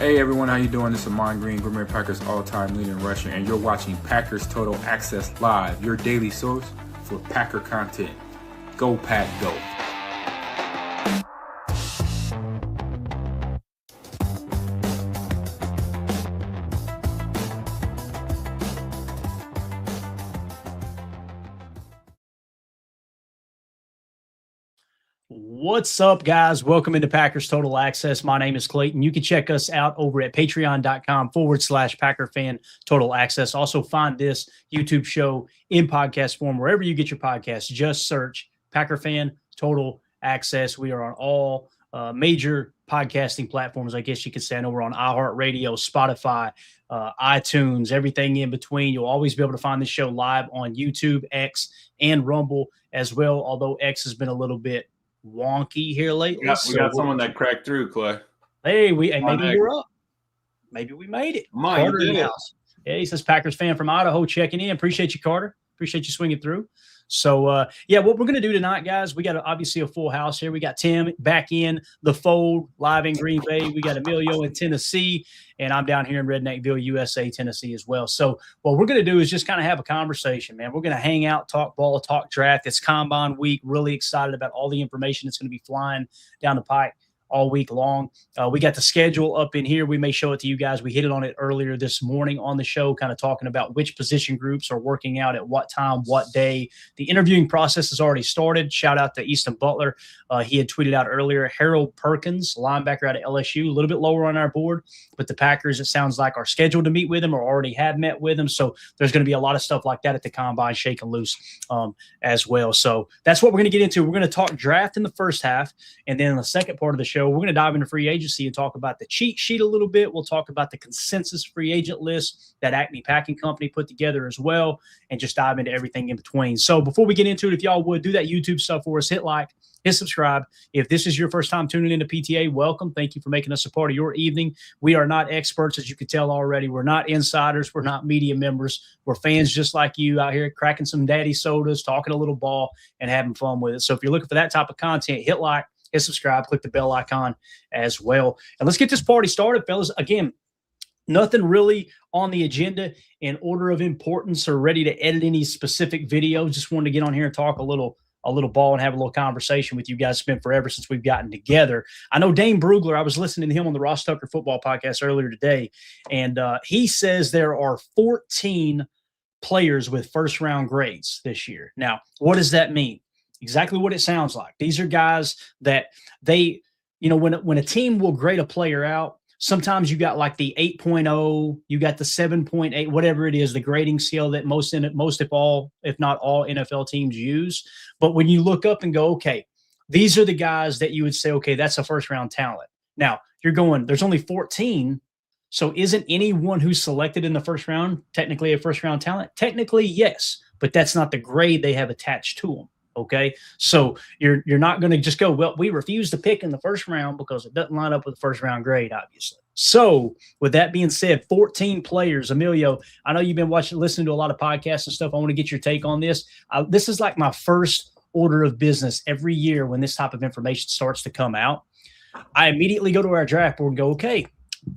Hey everyone, how you doing? This is Amon Green, Green Bay Packers all-time leading rusher, and you're watching Packers Total Access Live, your daily source for Packer content. Go Pack, go! What's up, guys? Welcome into Packers Total Access. My name is Clayton. You can check us out over at patreon.com/Packer Fan Total Access. Also find this YouTube show in podcast form wherever you get your podcasts. Just search Packer Fan Total Access. We are on all major podcasting platforms, I guess you could say. I know we're on iHeartRadio, Spotify, iTunes, everything in between. You'll always be able to find this show live on YouTube, X, and Rumble as well, although X has been a little bit wonky here lately. We got someone that cracked through, Clay. Hey, maybe we're up. Maybe we made it. Carter in the house. Yeah, he says Packers fan from Idaho checking in. Appreciate you, Carter. Appreciate you swinging through. So, what we're going to do tonight, guys, we got obviously a full house here. We got Tim back in the fold, live in Green Bay. We got Emilio in Tennessee, and I'm down here in Redneckville, USA, Tennessee as well. So what we're going to do is just kind of have a conversation, man. We're going to hang out, talk ball, talk draft. It's Combine week. Really excited about all the information that's going to be flying down the pike all week long. We got the schedule up in here. We may show it to you guys. We hit it on it earlier this morning on the show, kind of talking about which position groups are working out at what time, what day. The interviewing process has already started. Shout out to Easton Butler. He had tweeted out earlier, Harold Perkins, linebacker out of LSU, a little bit lower on our board, but the Packers, it sounds like, are scheduled to meet with him or already have met with him. So there's going to be a lot of stuff like that at the Combine, shaking loose as well. So that's what we're going to get into. We're going to talk draft in the first half, and then in the second part of the show, we're going to dive into free agency and talk about the cheat sheet a little bit. We'll talk about the consensus free agent list that Acme Packing Company put together as well, and just dive into everything in between. So before we get into it, if y'all would do that YouTube stuff for us, hit like, hit subscribe. If this is your first time tuning into PTA, welcome. Thank you for making us a part of your evening. We are not experts, as you could tell already. We're not insiders. We're not media members. We're fans just like you out here cracking some daddy sodas, talking a little ball, and having fun with it. So if you're looking for that type of content, hit like, hit subscribe, click the bell icon as well. And let's get this party started, fellas. Again, nothing really on the agenda in order of importance or ready to edit any specific videos. Just wanted to get on here and talk a little ball and have a little conversation with you guys. It's been forever since we've gotten together. I know Dane Brugler, I was listening to him on the Ross Tucker football podcast earlier today, and he says there are 14 players with first-round grades this year. Now, what does that mean? Exactly what it sounds like. These are guys that they, when a team will grade a player out, sometimes you got like the 8.0, you got the 7.8, whatever it is, the grading scale that most if not all NFL teams use. But when you look up and go, okay, these are the guys that you would say, okay, that's a first round talent. Now you're going, there's only 14. So isn't anyone who's selected in the first round technically a first round talent? Technically, yes, but that's not the grade they have attached to them. Okay, so you're not going to just go, well, we refuse to pick in the first round because it doesn't line up with the first round grade, obviously. So with that being said, 14 players. Emilio, I know you've been listening to a lot of podcasts and stuff. I want to get your take on this. This is like my first order of business every year when this type of information starts to come out. I immediately go to our draft board and go, okay,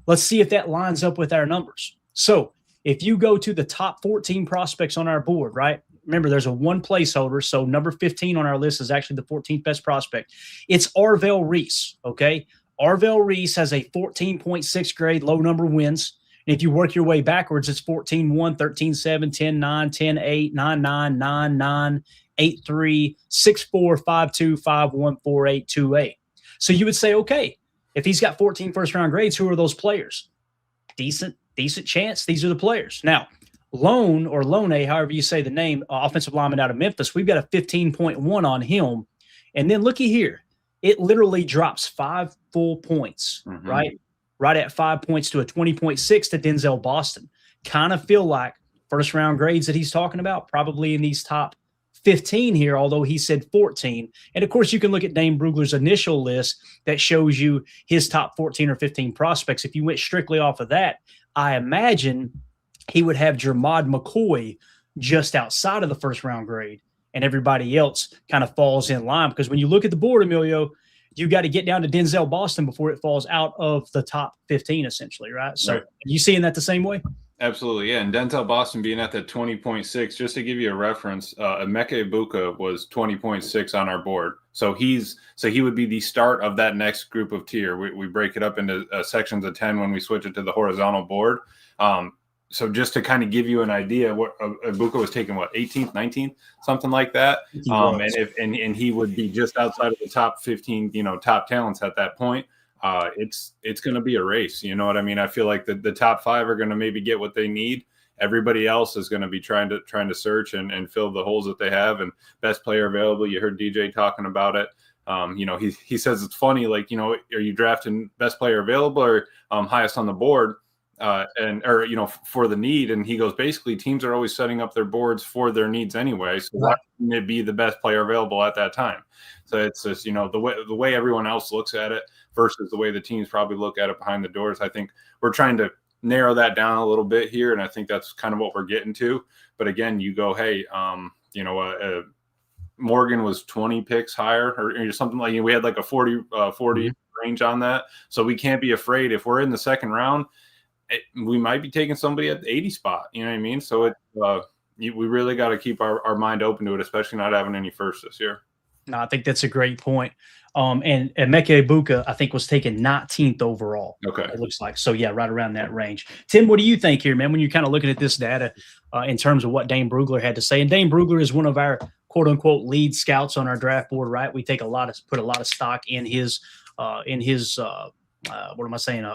let's see if that lines up with our numbers. So if you go to the top 14 prospects on our board, right? Remember, there's a one placeholder, so number 15 on our list is actually the 14th best prospect. It's Arvell Reese, okay? Arvell Reese has a 14.6 grade, low number wins. And if you work your way backwards, it's 14-1, 13-7, 10-9, 10-8, 9-9, 9-9, 8-3, 6-4, 5-2, 5-1, 4-8, 2-8. So you would say, okay, if he's got 14 first-round grades, who are those players? Decent chance. These are the players. Now, Lone, however you say the name, offensive lineman out of Memphis, we've got a 15.1 on him. And then looky here. It literally drops 5 full points, right? Right at 5 points to a 20.6 to Denzel Boston. Kind of feel like first-round grades that he's talking about, probably in these top 15 here, although he said 14. And, of course, you can look at Dane Brugler's initial list that shows you his top 14 or 15 prospects. If you went strictly off of that, I imagine – he would have Jermod McCoy just outside of the first round grade, and everybody else kind of falls in line. Because when you look at the board, Emilio, you got to get down to Denzel Boston before it falls out of the top 15, essentially, right? So right. Are you seeing that the same way? Absolutely, yeah. And Denzel Boston being at that 20.6, just to give you a reference, Emeka Egbuka was 20.6 on our board. So he would be the start of that next group of tier. We break it up into sections of 10 when we switch it to the horizontal board. So just to kind of give you an idea, what Egbuka was taking, what, 18th, 19th, something like that. And he would be just outside of the top 15, top talents at that point. It's going to be a race. You know what I mean? I feel like the top 5 are going to maybe get what they need. Everybody else is going to be trying to search and fill the holes that they have. And best player available. You heard DJ talking about it. He says it's funny, like, are you drafting best player available or highest on the board? For the need. And he goes, basically teams are always setting up their boards for their needs anyway. So why wouldn't it be the best player available at that time? So it's just, the way everyone else looks at it versus the way the teams probably look at it behind the doors. I think we're trying to narrow that down a little bit here. And I think that's kind of what we're getting to. But again, you go, hey, Morgan was 20 picks higher or something like, we had like a 40 range on that. So we can't be afraid if we're in the second round, we might be taking somebody at the 80 spot. You know what I mean? So we really got to keep our mind open to it, especially not having any first this year. No, I think that's a great point. And Emeka Egbuka, I think, was taken 19th overall. Okay. It looks like. So, yeah, right around that range. Tim, what do you think here, man, when you're kind of looking at this data in terms of what Dane Brugler had to say? And Dane Brugler is one of our quote-unquote lead scouts on our draft board, right? We put a lot of stock in his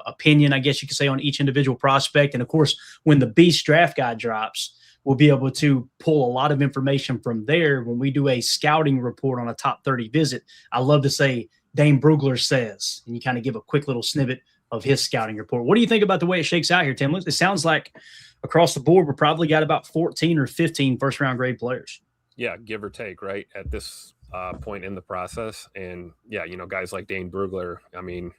opinion, I guess you could say, on each individual prospect. And of course, when the Beast draft guide drops, we'll be able to pull a lot of information from there when we do a scouting report on a top 30 visit. I love to say Dane Brugler says, and you kind of give a quick little snippet of his scouting report. What do you think about the way it shakes out here, Tim? It sounds like across the board, we're probably got about 14 or 15 first round grade players. Yeah, give or take, right, at this point in the process. And yeah, guys like Dane Brugler, I mean,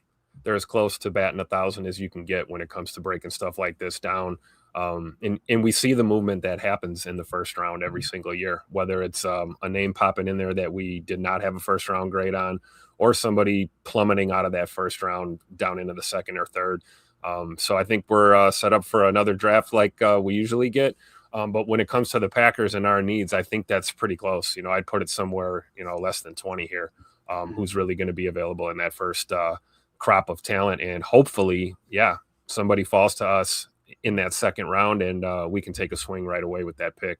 they're as close to batting 1,000 as you can get when it comes to breaking stuff like this down. And we see the movement that happens in the first round every single year, whether it's a name popping in there that we did not have a first round grade on, or somebody plummeting out of that first round down into the second or third. So I think we're set up for another draft like we usually get. But when it comes to the Packers and our needs, I think that's pretty close. I'd put it somewhere, less than 20 here, who's really going to be available in that first crop of talent. And hopefully, somebody falls to us in that second round and we can take a swing right away with that pick.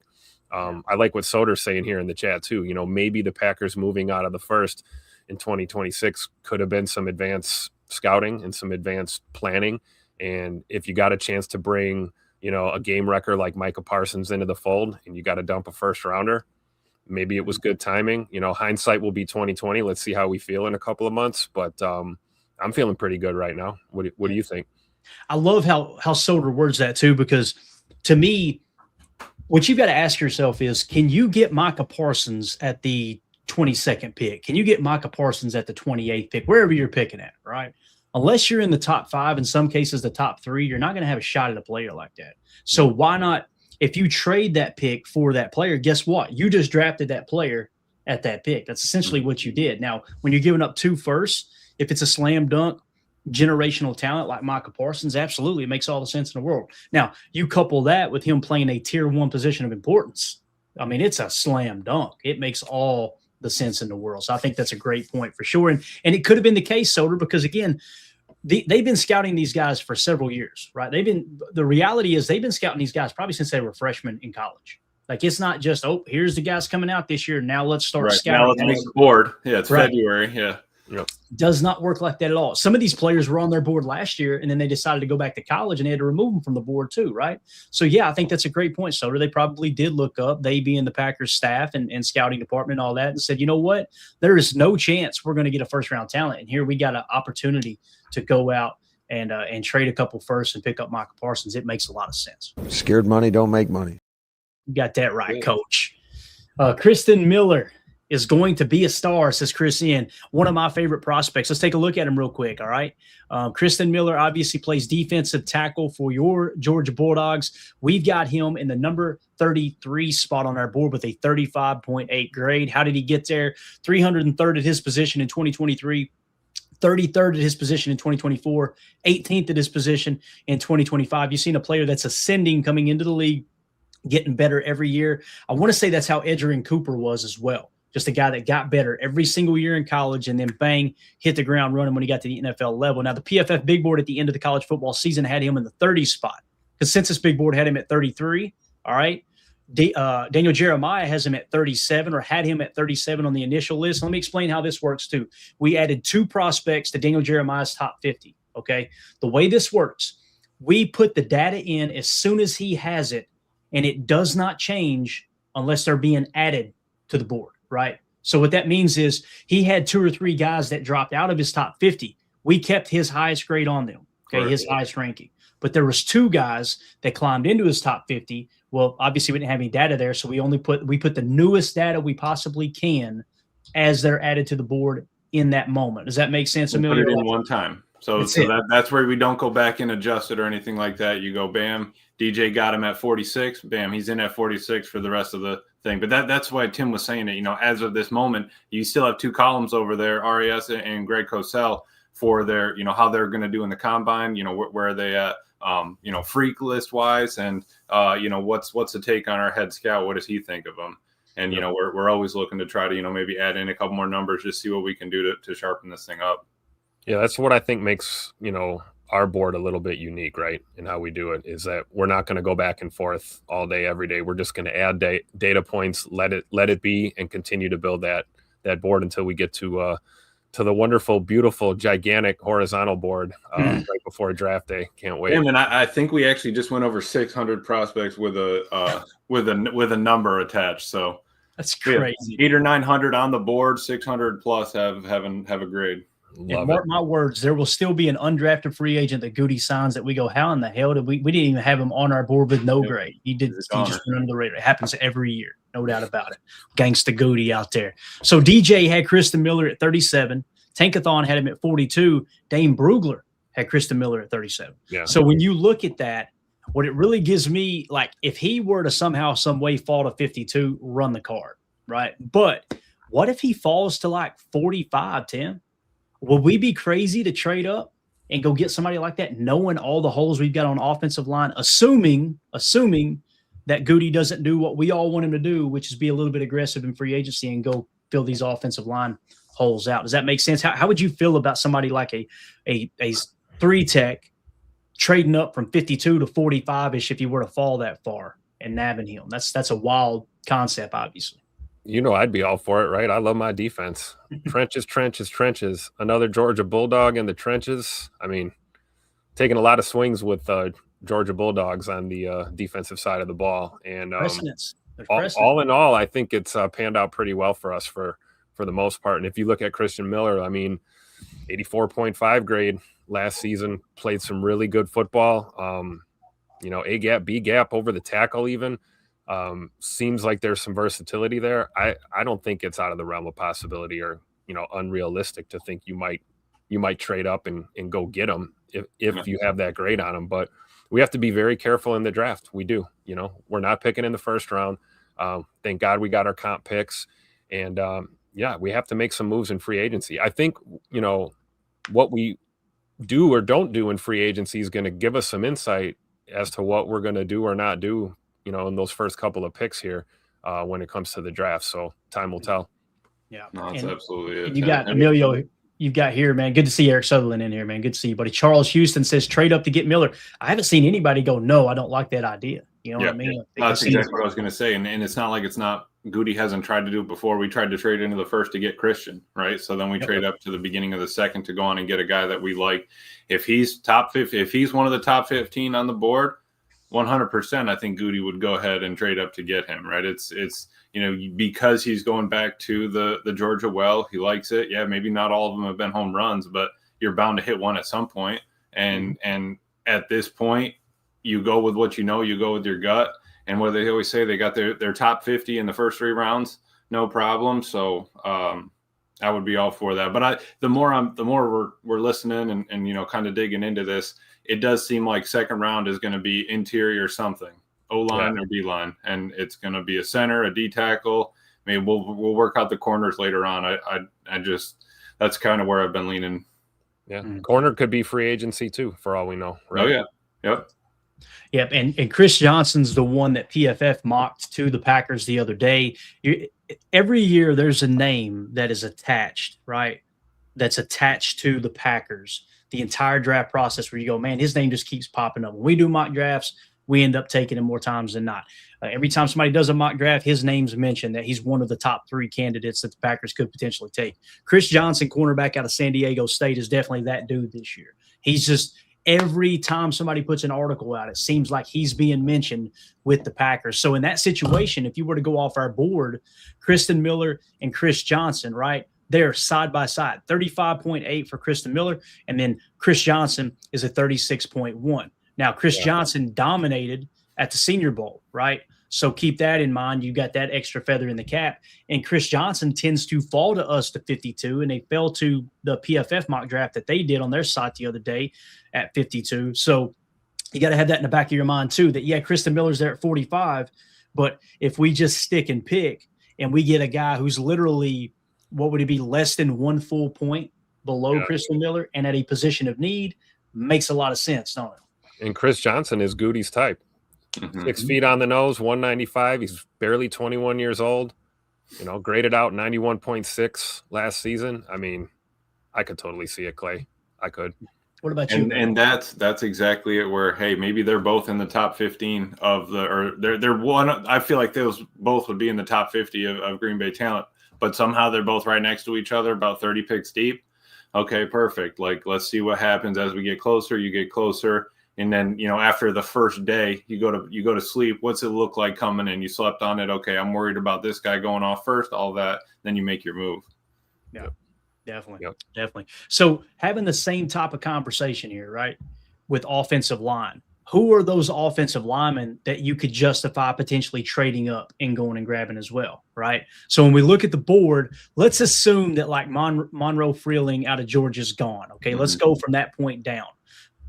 I like what Soder's saying here in the chat too. Maybe the Packers moving out of the first in 2026 could have been some advanced scouting and some advanced planning. And if you got a chance to bring, a game wrecker like Micah Parsons into the fold and you got to dump a first rounder, maybe it was good timing. Hindsight will be 2020. Let's see how we feel in a couple of months, but I'm feeling pretty good right now. What do you think? I love how Soder words that too, because to me, what you've got to ask yourself is, can you get Micah Parsons at the 22nd pick? Can you get Micah Parsons at the 28th pick, wherever you're picking at, right? Unless you're in the top 5, in some cases the top 3, you're not going to have a shot at a player like that. So why not, if you trade that pick for that player, guess what? You just drafted that player at that pick. That's essentially what you did. Now, when you're giving up 2 firsts, if it's a slam dunk, generational talent like Micah Parsons, absolutely, it makes all the sense in the world. Now, you couple that with him playing a tier 1 position of importance. I mean, it's a slam dunk. It makes all the sense in the world. So I think that's a great point for sure. And it could have been the case, Soder, because again, they've been scouting these guys for several years, right? The reality is they've been scouting these guys probably since they were freshmen in college. Like, it's not just, here's the guys coming out this year. Now let's start scouting. Now let's make the board. Yeah, it's February. Yeah. Yep. Does not work like that at all. Some of these players were on their board last year, and then they decided to go back to college, and they had to remove them from the board too, right? So, yeah, I think that's a great point, Soder. They probably did look up, they being the Packers staff and scouting department and all that, and said, you know what? There is no chance we're going to get a first-round talent, and here we got an opportunity to go out and trade a couple firsts and pick up Micah Parsons. It makes a lot of sense. Scared money don't make money. You got that right, Coach. Kristen Miller is going to be a star, says Chris N. One of my favorite prospects. Let's take a look at him real quick, all right? Kristen Miller obviously plays defensive tackle for your Georgia Bulldogs. We've got him in the number 33 spot on our board with a 35.8 grade. How did he get there? 303rd at his position in 2023. 33rd at his position in 2024, 18th at his position in 2025. You've seen a player that's ascending coming into the league, getting better every year. I want to say that's how Edgerrin Cooper was as well. Just a guy that got better every single year in college and then bang, hit the ground running when he got to the NFL level. Now, the PFF Big Board at the end of the college football season had him in the 30s spot. Consensus Big Board had him at 33. All right. Daniel Jeremiah has him at 37 or had him at 37 on the initial list. Let me explain how this works too. We added 2 prospects to Daniel Jeremiah's top 50. Okay. The way this works, we put the data in as soon as he has it, and it does not change unless they're being added to the board. Right. So what that means is he had 2 or 3 guys that dropped out of his top 50. We kept his highest grade on them. Okay. Correct. His highest ranking. But there was 2 guys that climbed into his top 50. Well, obviously we didn't have any data there. So we put the newest data we possibly can as they're added to the board in that moment. Does that make sense, Emilio? Put it in one time. So that's where we don't go back and adjust it or anything like that. You go, bam, DJ got him at 46. Bam, he's in at 46 for the rest of the thing. But that's why Tim was saying it. As of this moment, you still have 2 columns over there, RAS and Greg Cosell, for their, how they're going to do in the combine. Where are they at? Freak list wise, and what's the take on our head scout? What does he think of them? And we're always looking to try to maybe add in a couple more numbers, just see what we can do to sharpen this thing up. Yeah, that's what I think makes our board a little bit unique, right? And how we do it is that we're not going to go back and forth all day, every day. We're just going to add data points, let it be, and continue to build that board until we get to the wonderful, beautiful, gigantic horizontal board right before draft day. Can't wait. Yeah, and I think we actually just went over 600 prospects with a number attached. So that's crazy. 800 or 900 on the board, 600 plus have a grade. And mark my words, there will still be an undrafted free agent that Goody signs that we go, how in the hell did we didn't even have him on our board with no grade. He just went under the radar. It happens every year, no doubt about it. Gangsta Goody out there. So DJ had Kristen Miller at 37. Tankathon had him at 42. Dane Brugler had Kristen Miller at 37. Yeah. So when you look at that, what it really gives me, like, if he were to somehow, some way fall to 52, run the card, right? But what if he falls to like 45, Tim? Will we be crazy to trade up and go get somebody like that, knowing all the holes we've got on offensive line, assuming that Goody doesn't do what we all want him to do, which is be a little bit aggressive in free agency and go fill these offensive line holes out? Does that make sense? How would you feel about somebody like a 3-tech trading up from 52 to 45-ish if you were to fall that far and nabbing him? That's a wild concept, obviously. I'd be all for it, right? I love my defense. Trenches. Another Georgia Bulldog in the trenches. I mean, taking a lot of swings with Georgia Bulldogs on the defensive side of the ball. And all in all, I think it's panned out pretty well for us for the most part. And if you look at Christian Miller, I mean, 84.5 grade last season, played some really good football. A gap, B gap over the tackle even. Seems like there's some versatility there. I don't think it's out of the realm of possibility or unrealistic to think you might trade up and go get him if you have that grade on him. But we have to be very careful in the draft. We do. We're not picking in the first round. Thank God we got our comp picks, and we have to make some moves in free agency. I think what we do or don't do in free agency is going to give us some insight as to what we're going to do or not do in those first couple of picks here when it comes to the draft. So time will tell. Yeah. No, that's absolutely it. You got Emilio, you've got here, man. Good to see Eric Sutherland in here, man. Good to see you, buddy. Charles Houston says trade up to get Miller. I haven't seen anybody go, no, I don't like that idea. You know what I mean? That's exactly what I was going to say. And it's not like it's not Goody hasn't tried to do it before. We tried to trade into the first to get Christian, right? So then we trade up to the beginning of the second to go on and get a guy that we like. If he's top 50, if he's one of the top 15 on the board, 100%, I think Goody would go ahead and trade up to get him, right? It's because he's going back to the Georgia well, he likes it. Yeah, maybe not all of them have been home runs, but you're bound to hit one at some point. And at this point, you go with what you go with your gut. And what they always say, they got their top 50 in the first 3 rounds, no problem. So I would be all for that. But the more we're listening and kind of digging into this, it does seem like second round is going to be interior something, O-line or D-line, and it's going to be a center, a D tackle. Maybe we'll work out the corners later on. I just that's kind of where I've been leaning Yeah. Corner could be free agency too, for all we know. Right? Oh yeah. Yep. Yep, and Chris Johnson's the one that PFF mocked to the Packers the other day. Every year there's a name that is attached, right? That's attached to the Packers. The entire draft process where you go, man, his name just keeps popping up. When we do mock drafts, we end up taking him more times than not. Every time somebody does a mock draft, his name's mentioned that he's one of the top 3 candidates that the Packers could potentially take. Chris Johnson, cornerback out of San Diego State, is definitely that dude this year. He's just – every time somebody puts an article out, it seems like he's being mentioned with the Packers. So in that situation, if you were to go off our board, Kristen Miller and Chris Johnson, right, they're side by side, 35.8 for Kristen Miller, and then Chris Johnson is a 36.1. Now, Chris Johnson dominated at the Senior Bowl, right? So keep that in mind. You got that extra feather in the cap. And Chris Johnson tends to fall to us to 52, and they fell to the PFF mock draft that they did on their site the other day at 52. So you got to have that in the back of your mind too, that, yeah, Kristen Miller's there at 45, but if we just stick and pick and we get a guy who's literally, what would it be, less than 1 full point below Kristen Miller and at a position of need, makes a lot of sense, don't it? And Chris Johnson is Goody's type. 6 feet on the nose, 195. He's barely 21 years old. Graded out 91.6 last season. I mean, I could totally see it, Clay. I could. What about you? And that's exactly it. Where, hey, maybe they're both in the top 15 of the, or they're one. I feel like those both would be in the top 50 of Green Bay talent, but somehow they're both right next to each other, about 30 picks deep. Okay, perfect. Like, let's see what happens as we get closer. You get closer. And then, after the first day, you go to sleep. What's it look like coming in? You slept on it. Okay, I'm worried about this guy going off first, all that. Then you make your move. Yeah, definitely. So having the same type of conversation here, right, with offensive line, who are those offensive linemen that you could justify potentially trading up and going and grabbing as well, right? So when we look at the board, let's assume that like Monroe Freeling out of Georgia is gone. Okay, let's go from that point down.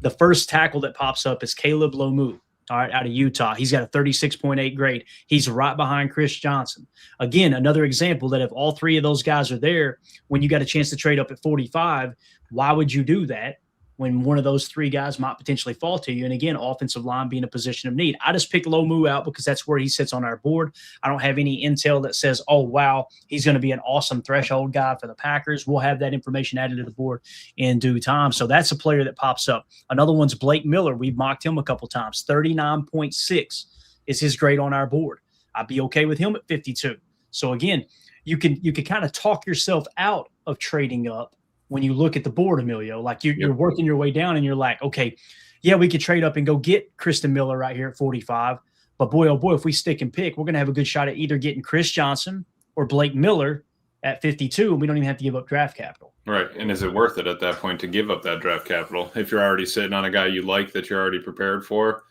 The first tackle that pops up is Caleb Lomu, all right, out of Utah. He's got a 36.8 grade. He's right behind Chris Johnson. Again, another example that if all 3 of those guys are there, when you got a chance to trade up at 45, why would you do that when one of those 3 guys might potentially fall to you? And again, offensive line being a position of need. I just picked Lomu out because that's where he sits on our board. I don't have any intel that says, oh, wow, he's going to be an awesome threshold guy for the Packers. We'll have that information added to the board in due time. So that's a player that pops up. Another one's Blake Miller. We've mocked him a couple times. 39.6 is his grade on our board. I'd be okay with him at 52. So again, you can kind of talk yourself out of trading up when you look at the board, Emilio. Like you're working your way down and you're like, okay, yeah, we could trade up and go get Kristen Miller right here at 45. But boy, oh boy, if we stick and pick, we're going to have a good shot at either getting Chris Johnson or Blake Miller at 52, and we don't even have to give up draft capital. Right. And is it worth it at that point to give up that draft capital if you're already sitting on a guy you like that you're already prepared for?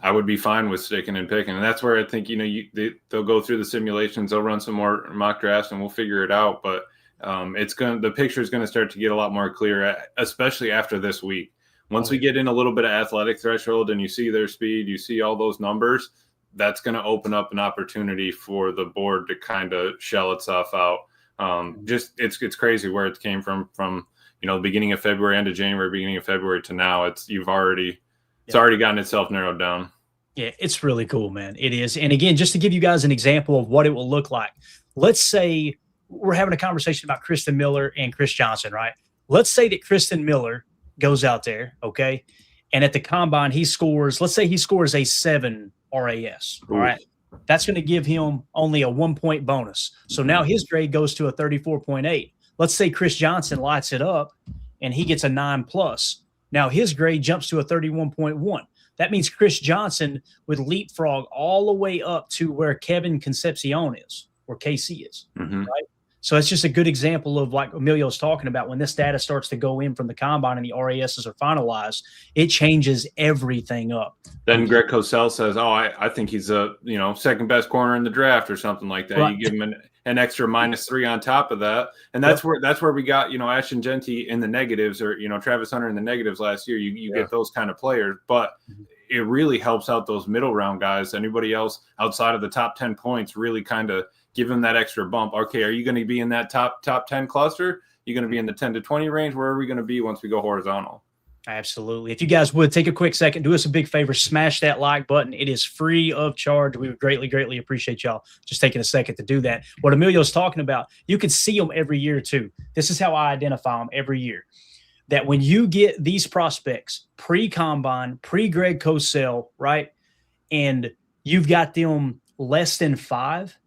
I would be fine with sticking and picking. And that's where I think, they'll go through the simulations, they'll run some more mock drafts, and we'll figure it out. But the picture is going to start to get a lot more clear, especially after this week. Once we get in a little bit of athletic threshold and you see their speed, you see all those numbers, that's going to open up an opportunity for the board to kind of shell itself out. It's crazy where it came from the beginning of February, end of January, beginning of February to now. It's already gotten itself narrowed down. Yeah, it's really cool, man. It is. And again, just to give you guys an example of what it will look like, let's say we're having a conversation about Kristen Miller and Chris Johnson, right? Let's say that Kristen Miller goes out there, okay, and at the combine let's say he scores a 7 RAS, all right? That's going to give him only a 1 point bonus. So now his grade goes to a 34.8. Let's say Chris Johnson lights it up and he gets a 9+. Now his grade jumps to a 31.1. That means Chris Johnson would leapfrog all the way up to where Kevin Concepcion is, or KC is, right? So it's just a good example of like Emilio's talking about. When this data starts to go in from the combine and the RASs are finalized, it changes everything up. Then Greg Cosell says, oh, I think he's a second best corner in the draft or something like that. Right. You give him an extra -3 on top of that. And that's where we got, Ashton Genty in the negatives, or, Travis Hunter in the negatives last year. You get those kind of players, but it really helps out those middle round guys. Anybody else outside of the top 10 points really kind of give him that extra bump. Okay, are you going to be in that top 10 cluster? You're going to be in the 10 to 20 range. Where are we going to be once we go horizontal? Absolutely. If you guys would take a quick second, do us a big favor, smash that like button. It is free of charge. We would greatly, greatly appreciate y'all just taking a second to do that. What Emilio's talking about, you can see them every year too. This is how I identify them every year. That when you get these prospects pre-combine, pre-Greg Cosell, right, and you've got them less than 5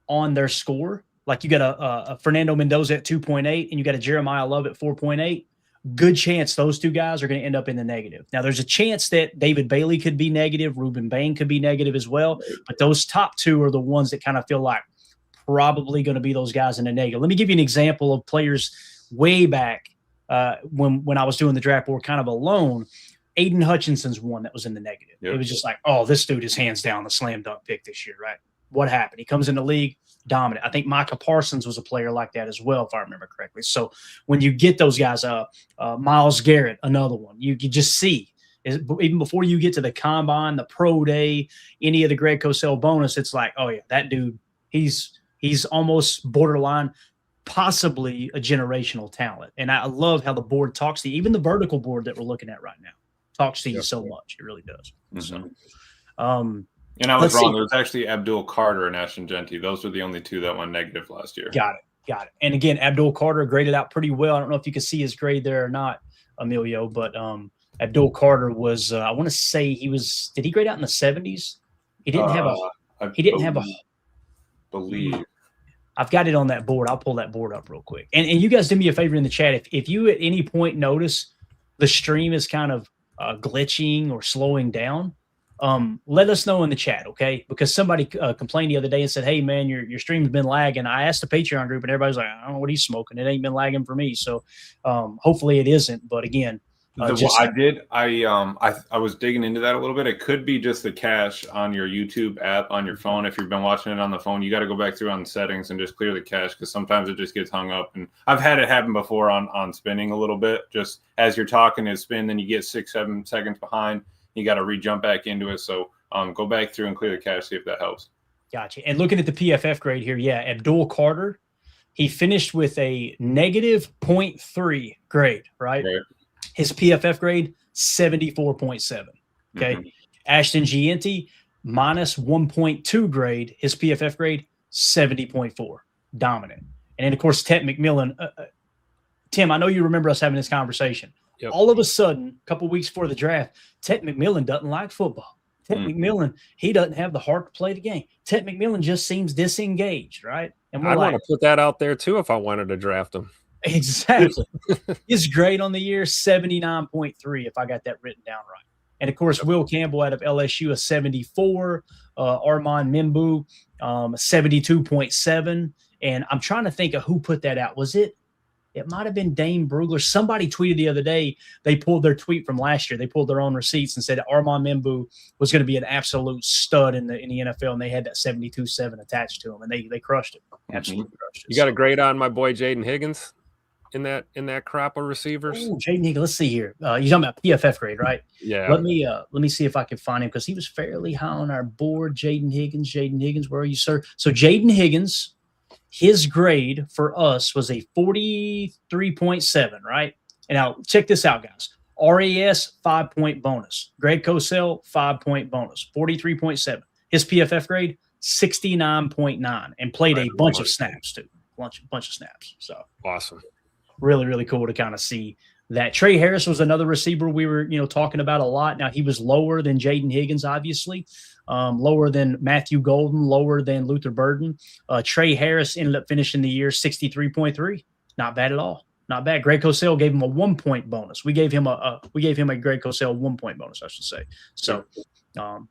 on their score, like you got a Fernando Mendoza at 2.8 and you got a Jeremiah Love at 4.8, good chance those two guys are going to end up in the negative. Now, there's a chance that David Bailey could be negative, Ruben Bain could be negative as well, but those top 2 are the ones that kind of feel like probably going to be those guys in the negative. Let me give you an example of players way back when I was doing the draft board kind of alone. Aiden Hutchinson's one that was in the negative. Yep. It was just like, oh, this dude is hands down the slam dunk pick this year, right? What happened? He comes in the league, dominant. I think Micah Parsons was a player like that as well, if I remember correctly. So when you get those guys, Myles Garrett, another one, you just see, even before you get to the combine, the pro day, any of the Greg Cosell bonus, it's like, oh yeah, that dude, he's almost borderline, possibly a generational talent. And I love how the board talks to you. Even the vertical board that we're looking at right now talks to you so much. It really does. Mm-hmm. So, and I was wrong. There was actually Abdul Carter and Ashton Genty. Those were the only 2 that went negative last year. Got it. And again, Abdul Carter graded out pretty well. I don't know if you can see his grade there or not, Emilio, but Abdul Carter was, I want to say did he grade out in the 70s? He didn't have a believe. I've got it on that board. I'll pull that board up real quick. And you guys do me a favor in the chat. If you at any point notice the stream is kind of glitching or slowing down, let us know in the chat, okay? Because somebody complained the other day and said, hey, man, your stream's been lagging. I asked the Patreon group, and everybody's like, I don't know what he's smoking. It ain't been lagging for me. So hopefully it isn't. But again, I was digging into that a little bit. It could be just the cache on your YouTube app on your phone. If you've been watching it on the phone, you got to go back through on the settings and just clear the cache, because sometimes it just gets hung up. And I've had it happen before on spinning a little bit. Just as you're talking, it spin, then you get 6-7 seconds behind. You got to re-jump back into it. So go back through and clear the cache, see if that helps. Gotcha. And looking at the PFF grade here, yeah, Abdul Carter, he finished with a negative 0.3 grade, right? His PFF grade, 74.7. Okay. Mm-hmm. Ashton Gienti, minus 1.2 grade. His PFF grade, 70.4. Dominant. And then, of course, Ted McMillan. Tim, I know you remember us having this conversation. Yep. All of a sudden, a couple of weeks before the draft, Ted McMillan doesn't like football. Ted McMillan, he doesn't have the heart to play the game. Ted McMillan just seems disengaged, right? And I want to put that out there, too, if I wanted to draft him. Exactly. His grade on the year, 79.3, if I got that written down right. And, of course, Will Campbell out of LSU, a 74. Armand Mimbu, 72.7. And I'm trying to think of who put that out. It might have been Dane Brugler. Somebody tweeted the other day, they pulled their tweet from last year. They pulled their own receipts and said that Armand Mimbu was going to be an absolute stud in the NFL, and they had that 72.7 attached to him, and they crushed it. Absolutely crushed it. You got a grade on my boy Jaden Higgins in that crop of receivers? Oh, Jaden Higgins. Let's see here. You're talking about PFF grade, right? Yeah. Let me see if I can find him, because he was fairly high on our board. Jaden Higgins, where are you, sir? So Jaden Higgins, his grade for us was a 43.7, right? And now check this out, guys. RAS, 5-point bonus. Greg Cosell, 5-point bonus. 43.7. His PFF grade, 69.9, and played a bunch of snaps too. Bunch of snaps. So awesome. Really, really cool to kind of see that. Trey Harris was another receiver we were, talking about a lot. Now, he was lower than Jaden Higgins, obviously, lower than Matthew Golden, lower than Luther Burden. Trey Harris ended up finishing the year 63.3. Not bad at all. Not bad. Greg Cosell gave him a 1-point bonus. We gave him a Greg Cosell 1-point bonus, I should say. So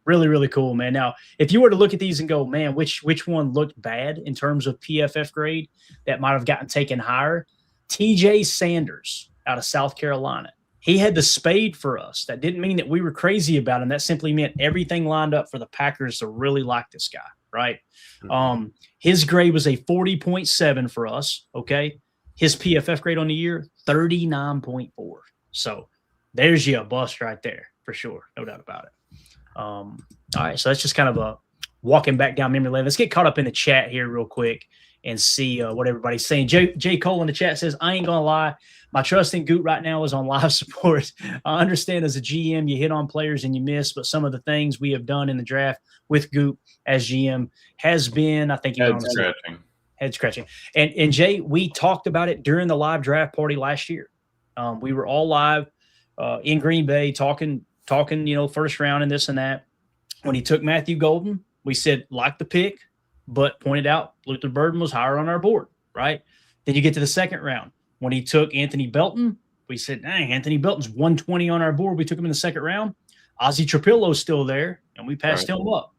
really, really cool, man. Now, if you were to look at these and go, man, which one looked bad in terms of PFF grade that might have gotten taken higher? TJ Sanders out of South Carolina. He had the spade for us. That didn't mean that we were crazy about him. That simply meant everything lined up for the Packers to really like this guy, right? Mm-hmm. His grade was a 40.7 for us, okay? His PFF grade on the year, 39.4. So there's you a bust right there for sure. No doubt about it. All right, so that's just kind of a walking back down memory lane. Let's get caught up in the chat here real quick. and see what everybody's saying. J. Cole in the chat says, I ain't going to lie. My trust in Goot right now is on live support. I understand as a GM, you hit on players and you miss, but some of the things we have done in the draft with Goot as GM has been, I think, head scratching. And Jay, we talked about it during the live draft party last year. We were all live in Green Bay talking, first round and this and that. When he took Matthew Golden, we said, like the pick, but pointed out Luther Burden was higher on our board, right? Then you get to the second round. When he took Anthony Belton, we said, dang, Anthony Belton's 120 on our board. We took him in the second round. Ozzie Trapillo's still there, and we passed him up.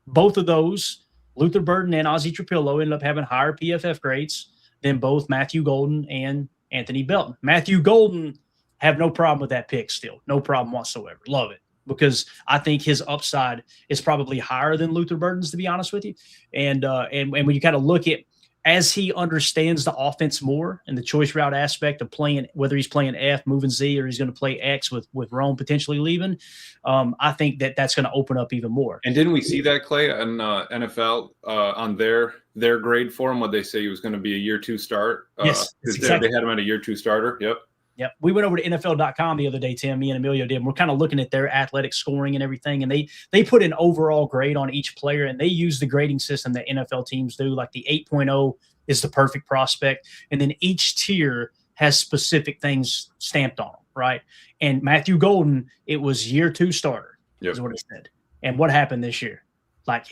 Both of those, Luther Burden and Ozzie Trapillo, ended up having higher PFF grades than both Matthew Golden and Anthony Belton. Matthew Golden, have no problem with that pick still. No problem whatsoever. Love it. Because I think his upside is probably higher than Luther Burden's, to be honest with you. And when you kind of look at, as he understands the offense more and the choice route aspect of playing, whether he's playing F, moving Z, or he's going to play X with Rome potentially leaving, I think that's going to open up even more. And didn't we see that, Clay, on NFL on their grade for him? What they say he was going to be a year 2 start? Yes, exactly. They had him at a year 2 starter. Yep. Yep. We went over to NFL.com the other day, Tim, me and Emilio did. And we're kind of looking at their athletic scoring and everything. And they put an overall grade on each player, and they use the grading system that NFL teams do. Like the 8.0 is the perfect prospect. And then each tier has specific things stamped on them, right? And Matthew Golden, it was year 2 starter, is what it said. And what happened this year? Like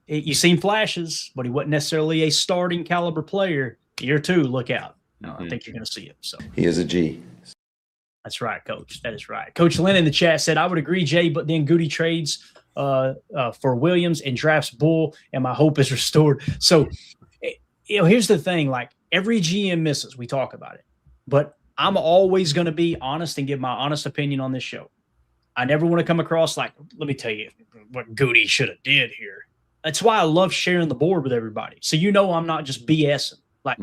you've seen flashes, but he wasn't necessarily a starting caliber player. Year 2, look out. No, I think you're going to see it. So he is a G. That's right, Coach. That is right. Coach Lynn in the chat said, I would agree, Jay, but then Goody trades for Williams and drafts Bull, and my hope is restored. So, here's the thing. Like, every GM misses. We talk about it. But I'm always going to be honest and give my honest opinion on this show. I never want to come across like, let me tell you what Goody should have did here. That's why I love sharing the board with everybody. So I'm not just BSing. Like,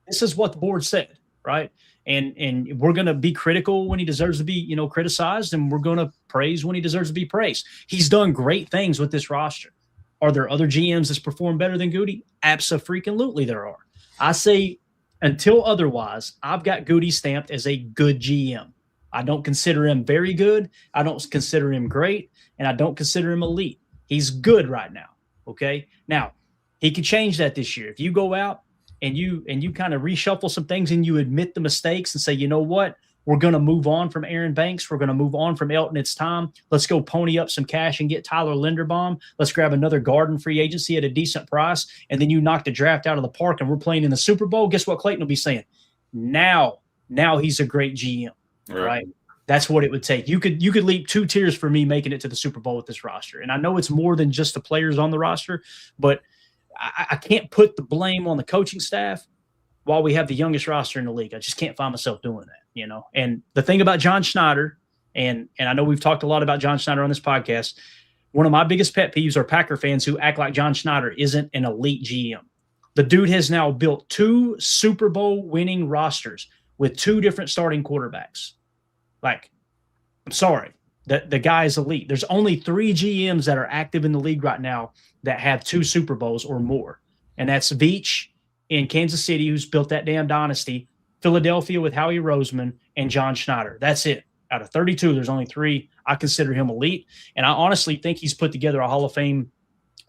this is what the board said, right? And we're going to be critical when he deserves to be, criticized, and we're going to praise when he deserves to be praised. He's done great things with this roster. Are there other GMs that's performed better than Goody? Abso-freaking-lutely there are. I say, until otherwise, I've got Goody stamped as a good GM. I don't consider him very good. I don't consider him great, and I don't consider him elite. He's good right now, okay? Now, he could change that this year. If you go out and you kind of reshuffle some things and you admit the mistakes and say, you know what, we're going to move on from Aaron Banks. We're going to move on from Elgton. It's time. Let's go pony up some cash and get Tyler Linderbaum. Let's grab another guard in free agency at a decent price. And then you knock the draft out of the park and we're playing in the Super Bowl. Guess what Clayton will be saying? Now he's a great GM, right? That's what it would take. You could leap 2 tiers for me making it to the Super Bowl with this roster. And I know it's more than just the players on the roster, but I can't put the blame on the coaching staff while we have the youngest roster in the league. I just can't find myself doing that, And the thing about John Schneider, and I know we've talked a lot about John Schneider on this podcast, one of my biggest pet peeves are Packer fans who act like John Schneider isn't an elite GM. The dude has now built 2 Super Bowl winning rosters with 2 different starting quarterbacks. Like, I'm sorry. The guy is elite. There's only 3 GMs that are active in the league right now that have 2 Super Bowls or more. And that's Veach in Kansas City, who's built that damn dynasty, Philadelphia with Howie Roseman, and John Schneider. That's it. Out of 32, there's only 3. I consider him elite. And I honestly think he's put together a Hall of Fame